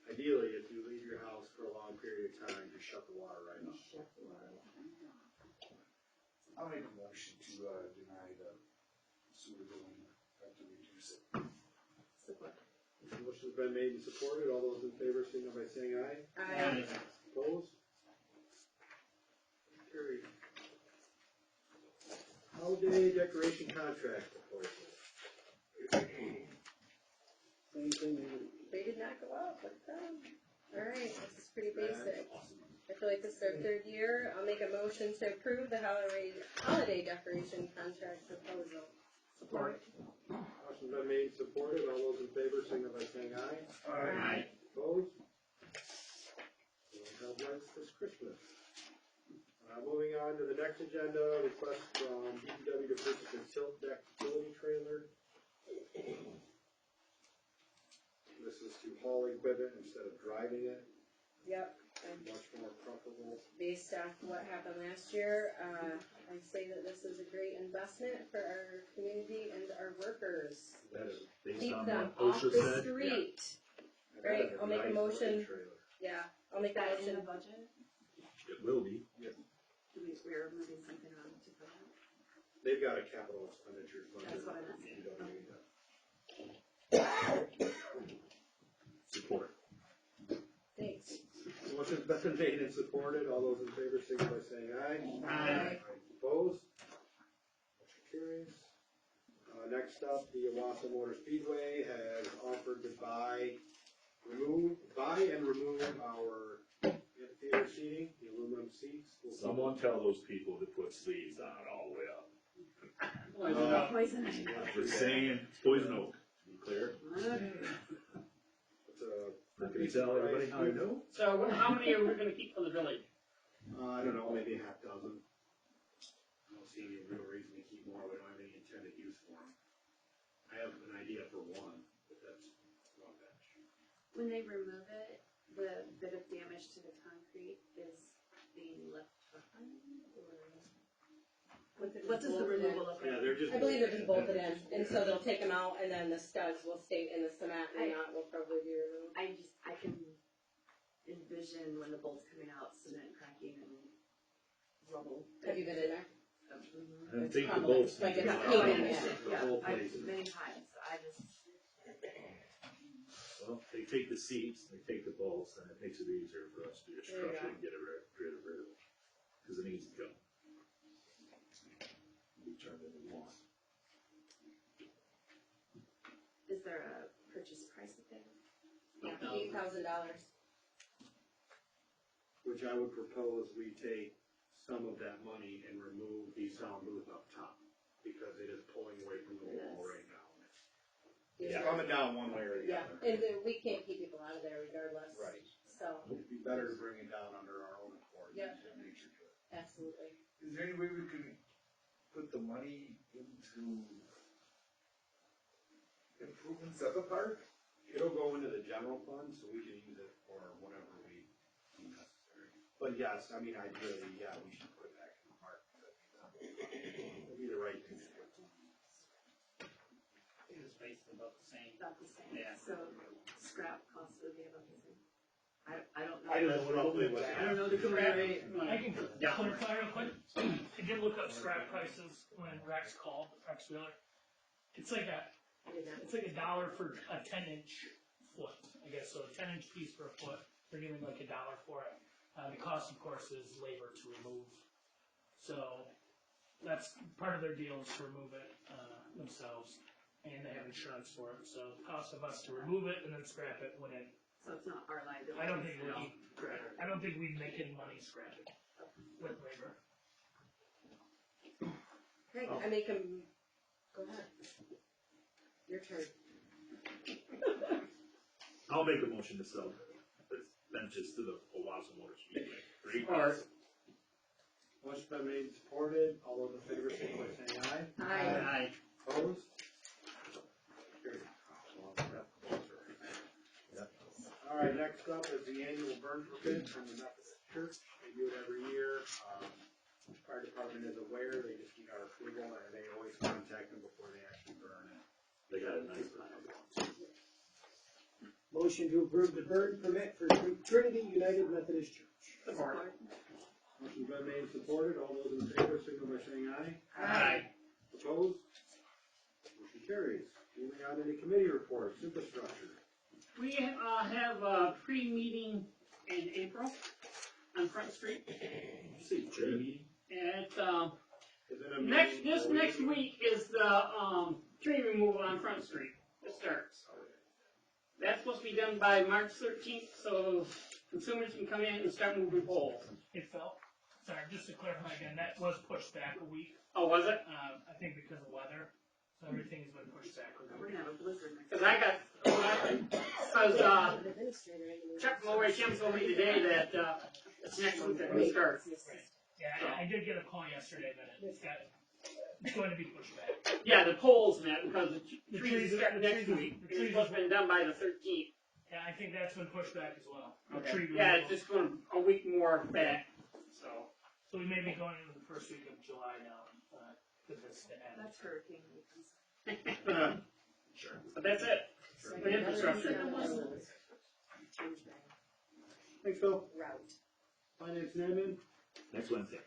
Ideally, if you leave your house for a long period of time, just shut the water right off. I'll make a motion to deny the sewer billing, to reduce it. Support. Motion's been made and supported. All those in favor signify by saying aye. Aye. Opposed? Carried. Holiday decoration contract proposal. Same thing. They did not go up. What's that? All right, this is pretty That's basic. awesome. I feel like this is our 3rd year. I'll make a motion to approve the holiday decoration contract proposal. Support. Motion's been made and supported. All those in favor signify by saying aye. Aye. Opposed? We'll have lights this Christmas. Moving on to the next agenda, request from DPW to purchase a tilt deck utility trailer. This is to haul equipment instead of driving it. Yep. Much more preferable. Based off what happened last year, I say that this is a great investment for our community and our trailers. That is based Keep on them what off OSHA the said. street. And Right, that is I'll make a nice motion. looking trailer. Yeah, I'll make Is a that in the motion. budget? It will be. We're moving something around to put that. They've got a capital expenditure fund. That's what I meant. You don't need that. Support. Thanks. Motion's been made and supported. All those in favor, signify by saying aye. Aye. Opposed? Motion carries. Next up, the Owasso Motor Speedway has offered to buy and remove our theater seating, the aluminum seats. Someone tell those people to put sleeves on it all the way up. Poison. Just saying, it's poison oak, to be clear. It's a. Not gonna tell everybody how to know. So how many are we gonna keep for the village? I don't know, maybe a half dozen. I don't see any real reason to keep more. We don't have any intended use for them. I have an idea for one, but that's one batch. When they remove it, the bit of damage to the concrete is being left behind, or? What does the removal look like? Yeah, they're just. I believe they're just bolted in, and so they'll take them out, and then the studs will stay in the cement, and that will probably be removed. I can envision when the bolts coming out, cement cracking and rubble. Have you been in there? I don't think the bolts. Like need to it's go out. painted, Yeah, The whole I've place is- many times, I just, Well, they take the seats, they take the bolts, and it makes it easier for us to just There you crush go. it and get rid of it. Cause it needs to go. We turned it into one. is there a purchase price up there? Yeah, $8,000. Which I would propose we take some of that money and remove the sound booth up top, because it is pulling away from the wall right now. It's coming down one way or the Yeah, other. and we can't keep people out of there regardless. Right. So, It'd be better to bring it down under our own accord. Yeah. than nature to it. absolutely. Is there any way we can put the money into improvements of the park? It'll go into the general fund, so we can use it for whatever we deem necessary. But yes, I mean, ideally, yeah, we should put it back in the park. It'd be the right thing to do. It's basically about the same. About the same, Yeah. so scrap cost would be about the same. I don't know. I don't know roughly what I don't know the scrap rate. I can clarify real quick. I did look up scrap prices when Rex called, Rex Wheeler. It's like $1 for a 10-inch foot, I guess, so a 10-inch piece for a foot, they're giving like $1 for it. The cost, of course, is labor to remove. So, that's part of their deal is to remove it, themselves, and they have insurance for it, so the cost of us to remove it and then scrap it went in. So it's not our liability. I don't think we'd make any money scrapping with labor. Great, I make them, go ahead. Your turn. I'll make a motion to sell the benches to the Owasso Motor Speedway. Motion's been made and supported. All those in favor, signify by saying aye. Aye. Opposed? All right, next up is the annual burn permit from the Methodist Church. They do it every year. Fire department is aware, they just need our approval, and they always contact them before they actually burn it. They got a nice one. Motion to approve the burn permit for Trinity United Methodist Church. Support. Motion's been made and supported. All those in favor, signal by saying aye. Aye. Opposed? Motion carries. Moving on to the committee reports, infrastructure. We have a pre-meeting in April on Front Street. See, tree meeting? And Is it a this next week is the tree removal on Front Street. It starts. That's supposed to be done by March 13th, so consumers can come in and start moving poles. It fell. Sorry, just to clarify again, that was pushed back a week. Oh, was it? I think because of weather. So everything's been pushed back a We're week. gonna have a blizzard next. Because Chuck Mulray, Jim told me today that it's next week that we start. Yeah, I did get a call yesterday that it's going to be pushed back. Yeah, the poles and that, because the trees trees- start the next trees- week. the It's trees- supposed to be done by the 13th. Yeah, I think that's been pushed back as well. The Okay. tree Yeah, removal. it's just going a week more back. So we may be going into the first week of July now, because it's the end. That's hurricane week. Sure. But that's it. For infrastructure. Thanks, Phil. Route. Finance and admin? Next Wednesday.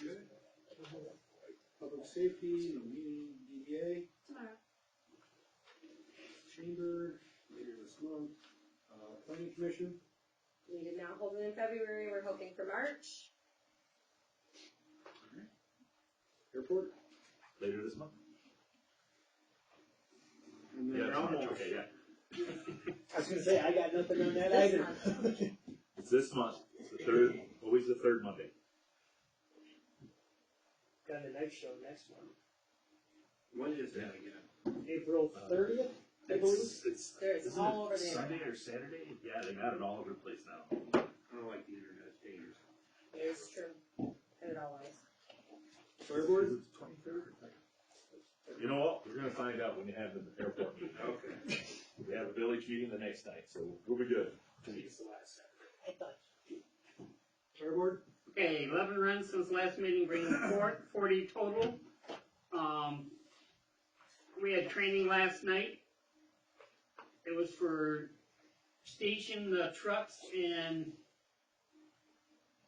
Good. Public safety, no meeting, DDA, Tomorrow. chamber, later this month, planning commission. We did not hold it in February, we're hoping for March. Airport. Later this month. And then Yeah, we're March, almost. okay, yeah. I was gonna say, I got nothing on that This either. month. It's this month. It's the third, always the third Monday. Got a night show next month, When is that again? April 30th, I believe. It's There's isn't all it over the Sunday internet. or Saturday? Yeah, they got it all over the place now. I don't like the internet, it's dangerous. It is true, and it always. Fireboard? Is it the 23rd? You know what? We're gonna find out when you have the airport meeting. Okay. We have a village meeting the next night, so we'll be good. I thought, Fireboard? Okay, 11 runs since last meeting, bringing 40 total. We had training last night. It was for station the trucks, and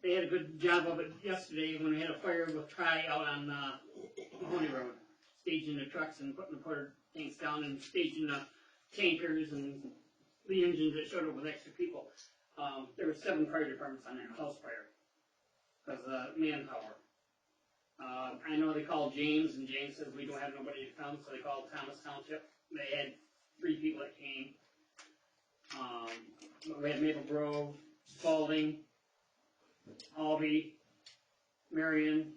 they had a good job of it yesterday when we had a fire with Tri out on Mahoney Road, staging the trucks and putting the quarter tanks down and staging the tankers and the engines that showed up with extra people. There were 7 fire departments on there, house fire, because of manpower. I know they called James, and James says we don't have nobody to come, so they called Thomas Township. They had 3 people that came. We had Maple Grove, Spalding, Albee, Marion,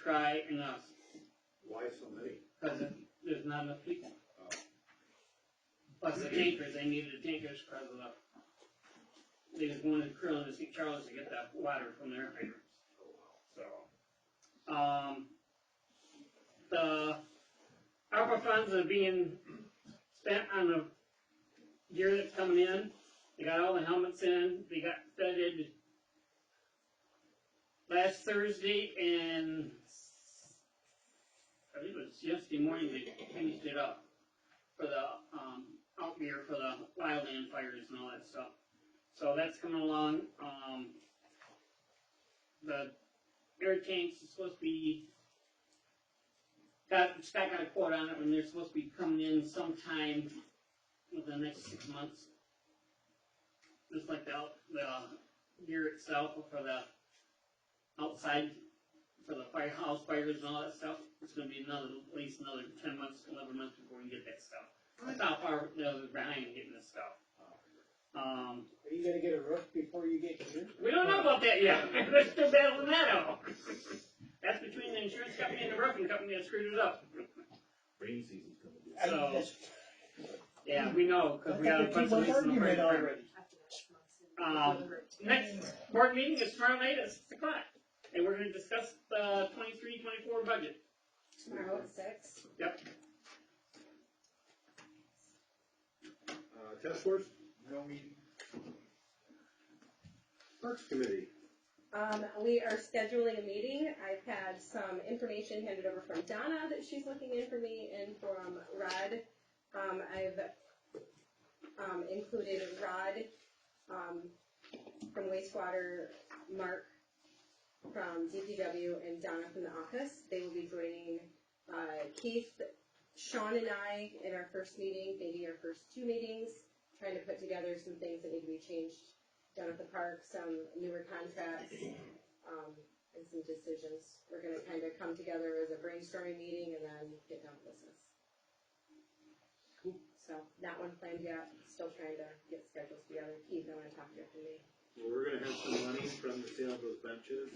Tri, and us. Why so many? Because there's not enough people. Plus the tankers, they needed the tankers because of they just wanted Curlin to St. Charles to get that water from their hydrants. So, the ARPA funds are being spent on the gear that's coming in. They got all the helmets in. They got fitted last Thursday, and I believe it was yesterday morning they finished it up for the out gear for the wildland fires and all that stuff. So that's coming along. The air tanks is supposed to be Scott got a quote on it when they're supposed to be coming in sometime within the next 6 months. Just like the gear itself for the outside for the firehouse fires and all that stuff. It's going to be at least another 10 months, 11 months before we can get that stuff. That's how far they're behind getting this stuff. are you gonna get a roof before you get here? We don't know about that yet. They're still battling that out. That's between the insurance company and the roofing company that screwed it up. Rainy season's coming. So, yeah, we know, because we got a bunch of leaks in the fire department. Next board meeting is tomorrow night at 6 o'clock, and we're going to discuss the 23-24 budget. Tomorrow at 6. Yep. Task force? No meeting. Parks committee? We are scheduling a meeting. I've had some information handed over from Donna that she's looking in for me and from Rod. I've included Rod from wastewater, Mark from DPW, and Donna from the office. They will be joining Keith, Sean, and I in our first meeting, maybe our first 2 meetings, trying to put together some things that need to be changed down at the park, some newer contracts, and some decisions. We're going to kind of come together as a brainstorming meeting and then get down to business. Cool. So, not one planned yet, still trying to get schedules together. Keith, I want to talk to you from me. Well, we're gonna have some money from the sale of those benches.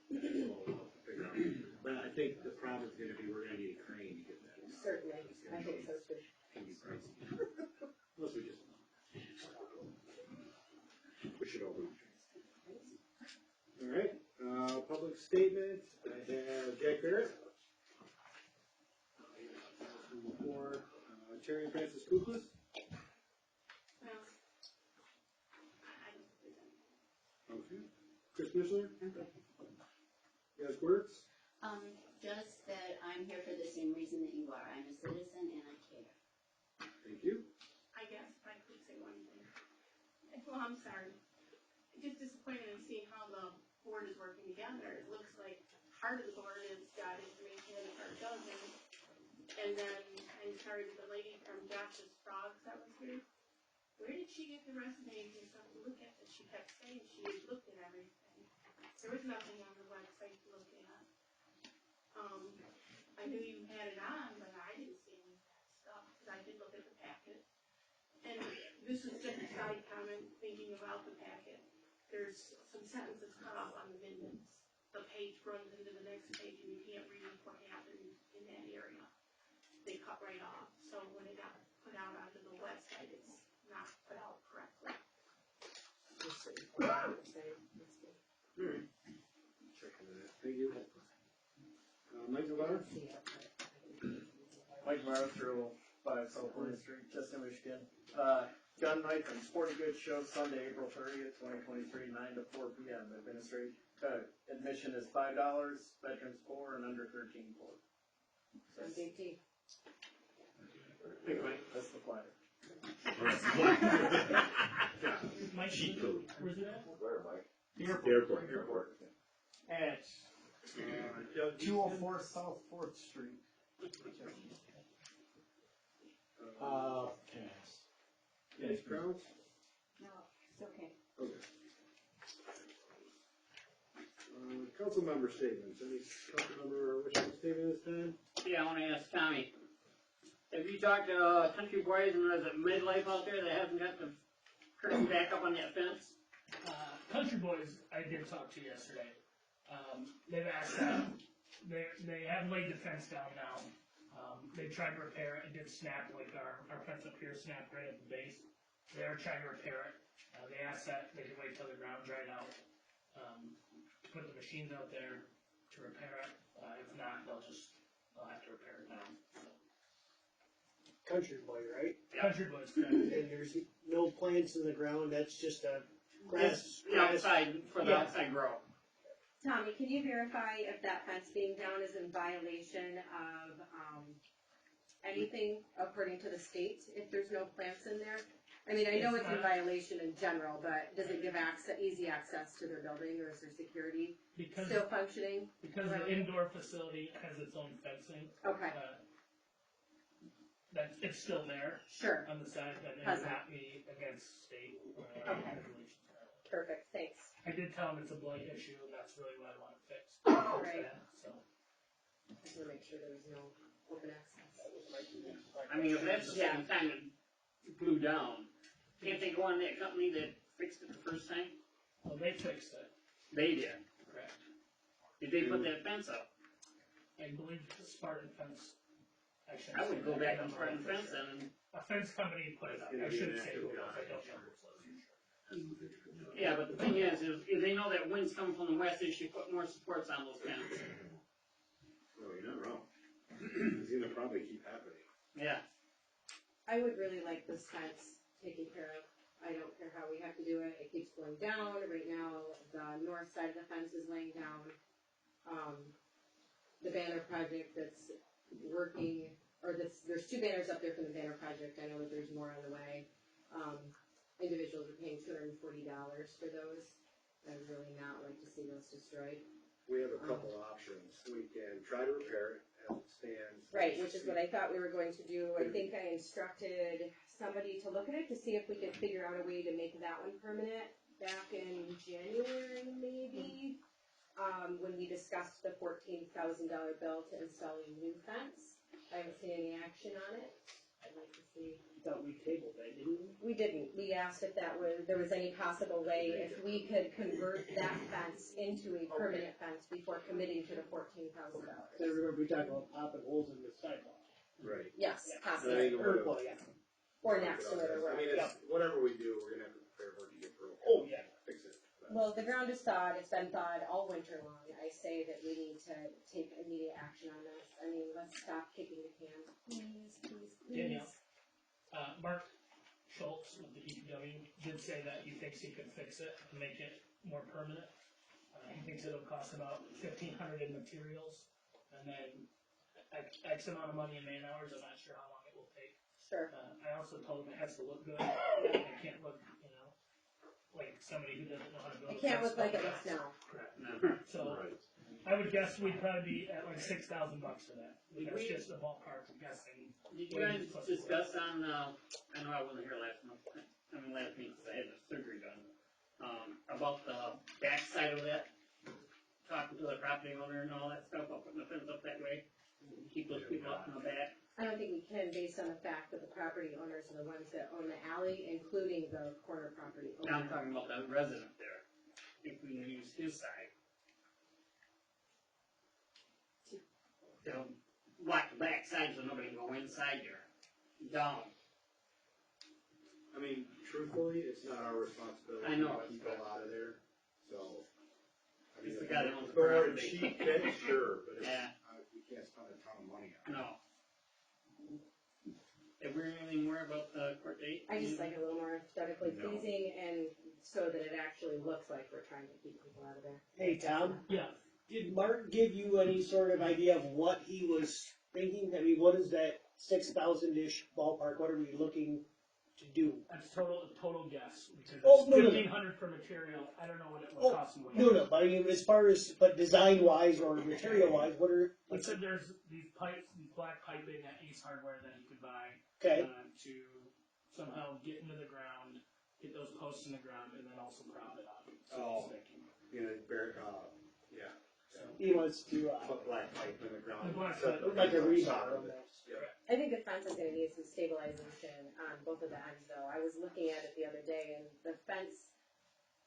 We'll have to figure out. But I think the problem is gonna be, we're gonna need a crane to get that. Certainly, I think so too. Can be pricey. Unless we just push it over. All right, public statement, I have Jack Barrett. For Terry and Francis Kuklas. Okay. Chris Mishler. Yes, Wertz. Just that I'm here for the same reason that you are. I'm a citizen and I care. Thank you. I guess if I could say one thing. Well, I'm sorry. Just disappointed in seeing how the board is working together. It looks like part of the board has got information and part doesn't. And then I'm sorry to the lady from Josh's Frogs that was here. Where did she get the resumes and stuff to look at that she kept saying she had looked at everything? There was nothing on the website to look at. I knew you had it on, but I didn't see any of that stuff, because I did look at the packet. And this is just a side comment, thinking about the packet. There's some sentences cut off on the minutes. The page runs into the next page, and you can't read what happened in that area. They cut right off, so when it got put out onto the website, it's not put out correctly. Thank you. Mike Navarro? Mike Navarro, 305 South William Street, Chester, Michigan. Gun, knife, and sporting goods show Sunday, April 30th, 2023, 9 to 4 p.m. Admission is $5, veterans 4, and under 13 4. So, Big Mike, that's the flyer. My sheet code. Where's it at? Where, Mike? Airport. At 204 South 4th Street. Pass. Dennis Kraus? No, it's okay. Okay. Council member statements. Any council member wishing to statement this time? Yeah, I want to ask Tommy. Have you talked to Country Boys and there's a midlife out there that hasn't got the curtain back up on that fence? Country Boys, I did talk to yesterday. They've asked that. They have laid the fence down now. They tried to repair it. It did snap, like our fence up here snapped right at the base. They are trying to repair it. They asked that they could wait till the ground dried out. Put the machines out there to repair it. If not, they'll have to repair it now. Country Boy, right? Country Boys, correct. And there's no plants in the ground, that's just a grass. The outside, for the outside grow. Tommy, can you verify if that fence being down is in violation of, anything according to the state, if there's no plants in there? I mean, I know it's in violation in general, but does it give easy access to their building, or is their security still functioning? Because the indoor facility has its own fencing. Okay. It's still there. Sure. On the side, but it would not be against state regulations. Perfect, thanks. I did tell them it's a blight issue, and that's really what I want to fix. Right. So. I just want to make sure there was no open access. I mean, if that's the second time it blew down, can't they go on that company that fixed it the first time? Well, they fixed it. They did. Correct. Did they put that fence up? I believe the Spartan fence. I would go back on Spartan fence and. A fence company put it up. I shouldn't say who it was. I don't know. Yeah, but the thing is if they know that wind's coming from the west, they should put more supports on those fences. No, you're not wrong. It's gonna probably keep happening. Yeah. I would really like this fence taken care of. I don't care how we have to do it. It keeps going down. Right now, the north side of the fence is laying down. The banner project that's working, or there's 2 banners up there from the banner project. I know that there's more on the way. Individuals are paying $240 for those. I would really not like to see those destroyed. We have a couple options. We can try to repair it as it stands. Right, which is what I thought we were going to do. I think I instructed somebody to look at it to see if we could figure out a way to make that one permanent back in January, maybe, when we discussed the $14,000 bill to install a new fence. I haven't seen any action on it. I'd like to see. I thought we tabled that, didn't we? We didn't. We asked if there was any possible way if we could convert that fence into a permanent fence before committing to the $14,000. I remember we talked about popping holes in the sidewalk. Right. Yes, possibly. Or next to it, or I mean, whatever we do, we're gonna have to prepare for it to get broken. Oh, yeah. Fix it. Well, the ground is thawed. It's been thawed all winter long. I say that we need to take immediate action on this. I mean, let's stop kicking the can. Please, please, please. Danielle, Mark Schultz with the DPW did say that he thinks he could fix it and make it more permanent. He thinks it'll cost about $1,500 in materials, and then X amount of money in man hours. I'm not sure how long it will take. Sure. I also told him it has to look good. It can't look, like somebody who doesn't know how to build. It can't look like it looks now. Correct. So I would guess we'd probably be at like $6,000 for that. That's just the ballpark. I'm guessing. Did you guys discuss on, I know I wasn't here last month, last week because I had the surgery done, about the backside of that, talking to the property owner and all that stuff, about putting the fence up that way, keep those people up in the back? I don't think we can, based on the fact that the property owners are the ones that own the alley, including the corner property owner. Now I'm talking about the resident there, if we can use his side. Block the back side so nobody can go inside there, down. I mean, truthfully, it's not our responsibility I know. to keep them out of there, so. I mean, It's the guy that owns the for a property. cheap fix, sure, but it's, Yeah. we can't spend a ton of money on it. No. Have we heard anything more about the court date? I just like it a little more aesthetically No. pleasing and so that it actually looks like we're trying to keep people out of there. Hey, Tom, Yeah. did Mark give you any sort of idea of what he was thinking? I mean, what is that 6,000-ish ballpark? What are we looking to do? That's total guess. Because Oh, it's no, no. $1,500 for material. I don't know what it would Oh, cost him. no, but I mean, as far as, but design-wise or material-wise, what are, He said there's these pipes, these black piping at Ace Hardware that he could buy Okay. To somehow get into the ground, get those posts in the ground, and then also prop it up. So it's sticking. Yeah. he wants to, Put black pipe in the ground. The black set pipe. the like a fence on rebar top of it. almost. Yep. I think the fence is gonna need some stabilization on both of the ends though. I was looking at it the other day and the fence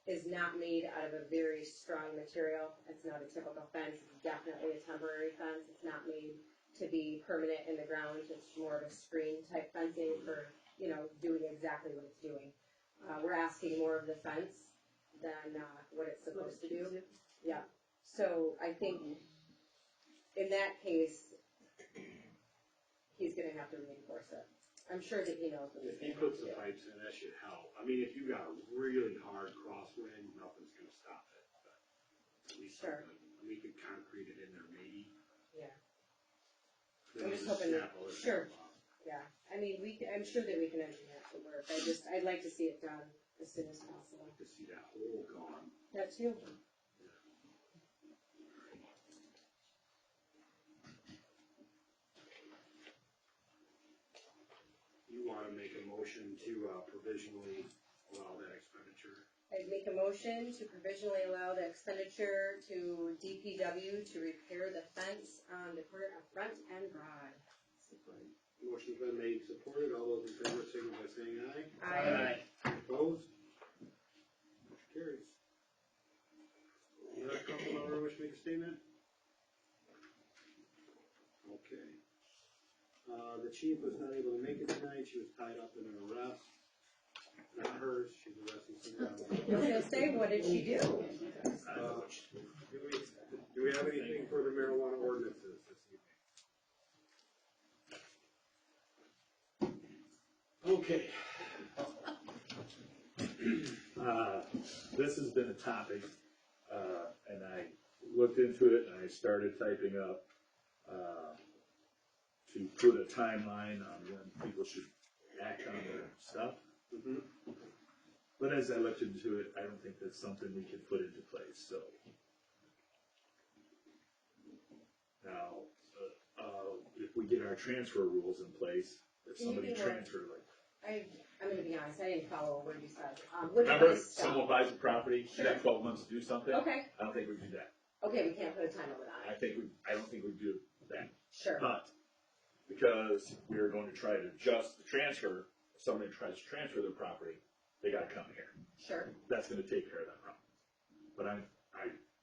is not made out of a very strong material. It's not a typical fence. It's definitely a temporary fence. It's not made to be permanent in the ground. It's more of a screen type fencing for, doing exactly what it's doing. We're asking more of the fence than what it's supposed to do. Yeah. So I think in that case, he's gonna have to reinforce it. I'm sure that he knows what he's If he gonna puts have the to do. pipes in, that should help. I mean, if you got a really hard crosswind, nothing's gonna stop it, but at least Sure. we could concrete it in there maybe. Yeah. Then I'm you just just hoping, snap all this sure. stuff off. Yeah, I mean, I'm sure that we can engineer it to work. I'd like to see it done as soon as possible. To see that hole gone. That too. You wanna make a motion to provisionally allow that expenditure? I'd make a motion to provisionally allow the expenditure to DPW to repair the fence on the front and broad. Motion's been made, supported, all those in favor, signal by saying aye. Aye. Opposed? Motion carries. You have a couple member wish to make a statement? Okay. The chief was not able to make it tonight, she was tied up in an arrest. Not hers, she's arresting someone else. I was gonna say, what did she do? Do we have anything for the marijuana ordinances this evening? Okay. This has been a topic, and I looked into it and I started typing up, to put a timeline on when people should act on their stuff. But as I looked into it, I don't think that's something we can put into place, so. Now, if we get our transfer rules in place, if Can you somebody be more- transfer like, I'm gonna be honest, I didn't follow what you said. What did remember, you stop? someone buys a property, you got 12 months to do something? Okay. I don't think we do that. Okay, we can't put a time limit on it. I don't think we do that. Sure. But, because we are going to try to adjust the transfer, if somebody tries to transfer their property, they gotta come here. Sure. That's gonna take care of that problem. But I'm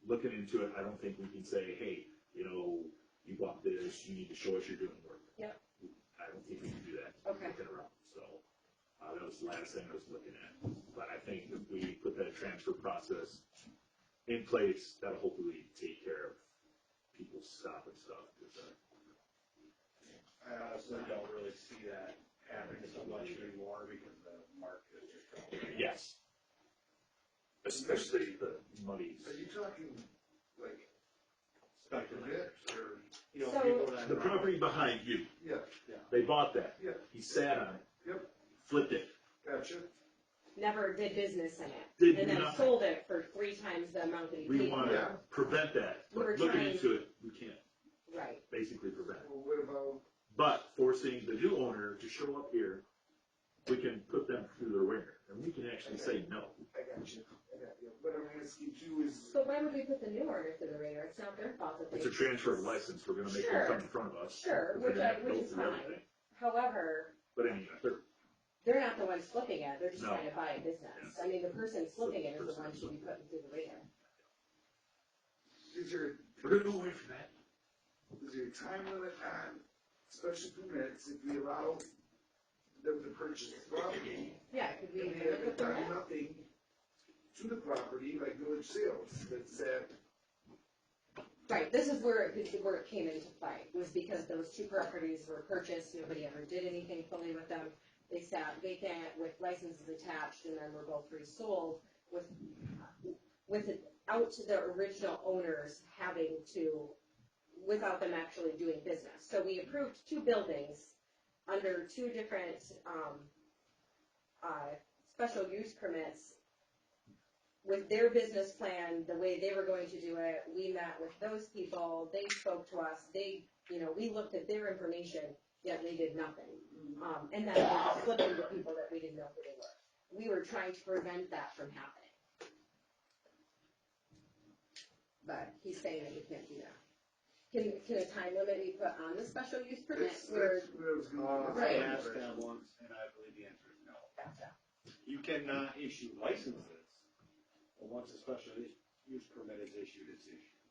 looking into it, I don't think we can say, hey, you bought this, you need to show us you're doing work. Yep. I don't think we can do that. Okay. Looking around, so, that was the last thing I was looking at. But I think if we put that transfer process in place, that'll hopefully take care of people's stuff and stuff. I honestly don't really see that happening so much anymore because the market is just going. Yes. especially the money. Are you talking like speculative or? You know, So- people that. The property behind you, Yeah, they bought that. yeah, He sat on it, yep, flipped it, gotcha. Never did business in it. did And then nothing. sold it for 3 times the amount that he We paid want for to it. prevent that, We were but looking trying- into it, we can't Right. basically prevent it. Well, what about, But forcing the new owner to show up here, we can put them through their ringer, and we can actually say no. I got you, what I'm asking too is, So why would we put the new owner through the ringer? It's not their fault that they. It's a transfer of license, we're gonna make them come in front of us. Sure, We're which gonna have to which go is through fine. everything. However, But anyway, they're not the ones flipping it, they're just No. trying to buy a business. I mean, the person flipping it is the one should be putting through the ringer. is there, we're gonna go away from that. is there a time limit on special permits if we allow them to purchase the property? Yeah, could we And they limit the haven't done permit? nothing to the property like village sales, that's that, Right, this is where it came into play, was because those 2 properties were purchased, nobody ever did anything fully with them. They sat vacant with licenses attached, and then were both resold without the original owners having to, without them actually doing business. So we approved 2 buildings under 2 different, special use permits. With their business plan, the way they were going to do it, we met with those people, they spoke to us, we looked at their information, yet they did nothing. And then they were flipping to people that we didn't know who they were. We were trying to prevent that from happening. But he's saying that we can't do that. Can a time limit be put on the special use permit that's where, what I was gonna. I asked that once, and I believe the answer is no. gotcha. You cannot issue licenses, but once a special use permit is issued, it's issued.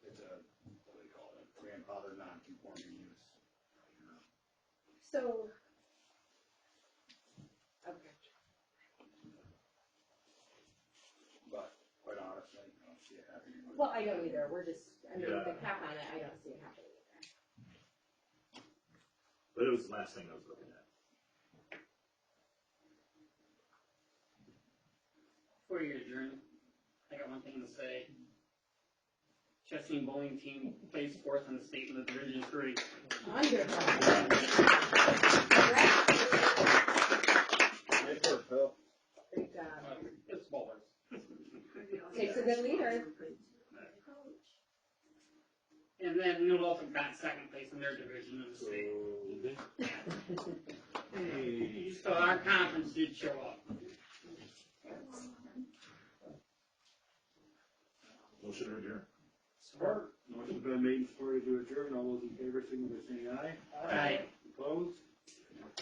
It's a, what do they call it, grandfather non-conforming use. So, okay. But quite honestly, I don't see it happening. Well, I don't either, we're just, Yeah. the cap on it, I don't see it happening either. But it was the last thing I was looking at. Before you adjourn, I got one thing to say. Chesney bowling team placed 4th in the state in the Division 3. Wonderful. Nice work, Phil. Great job. It's bowlers. Takes a good leader. And then New Norfolk got 2nd place in their division in the state. Hey. So our conference did show up. Motion to adjourn. Support. Motion's been made and supported to adjourn. All those in favor, signify by saying aye. Aye. Opposed?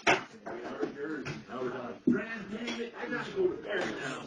We are adjourned. Now we're done. Brad, dang it, I gotta go to bed now.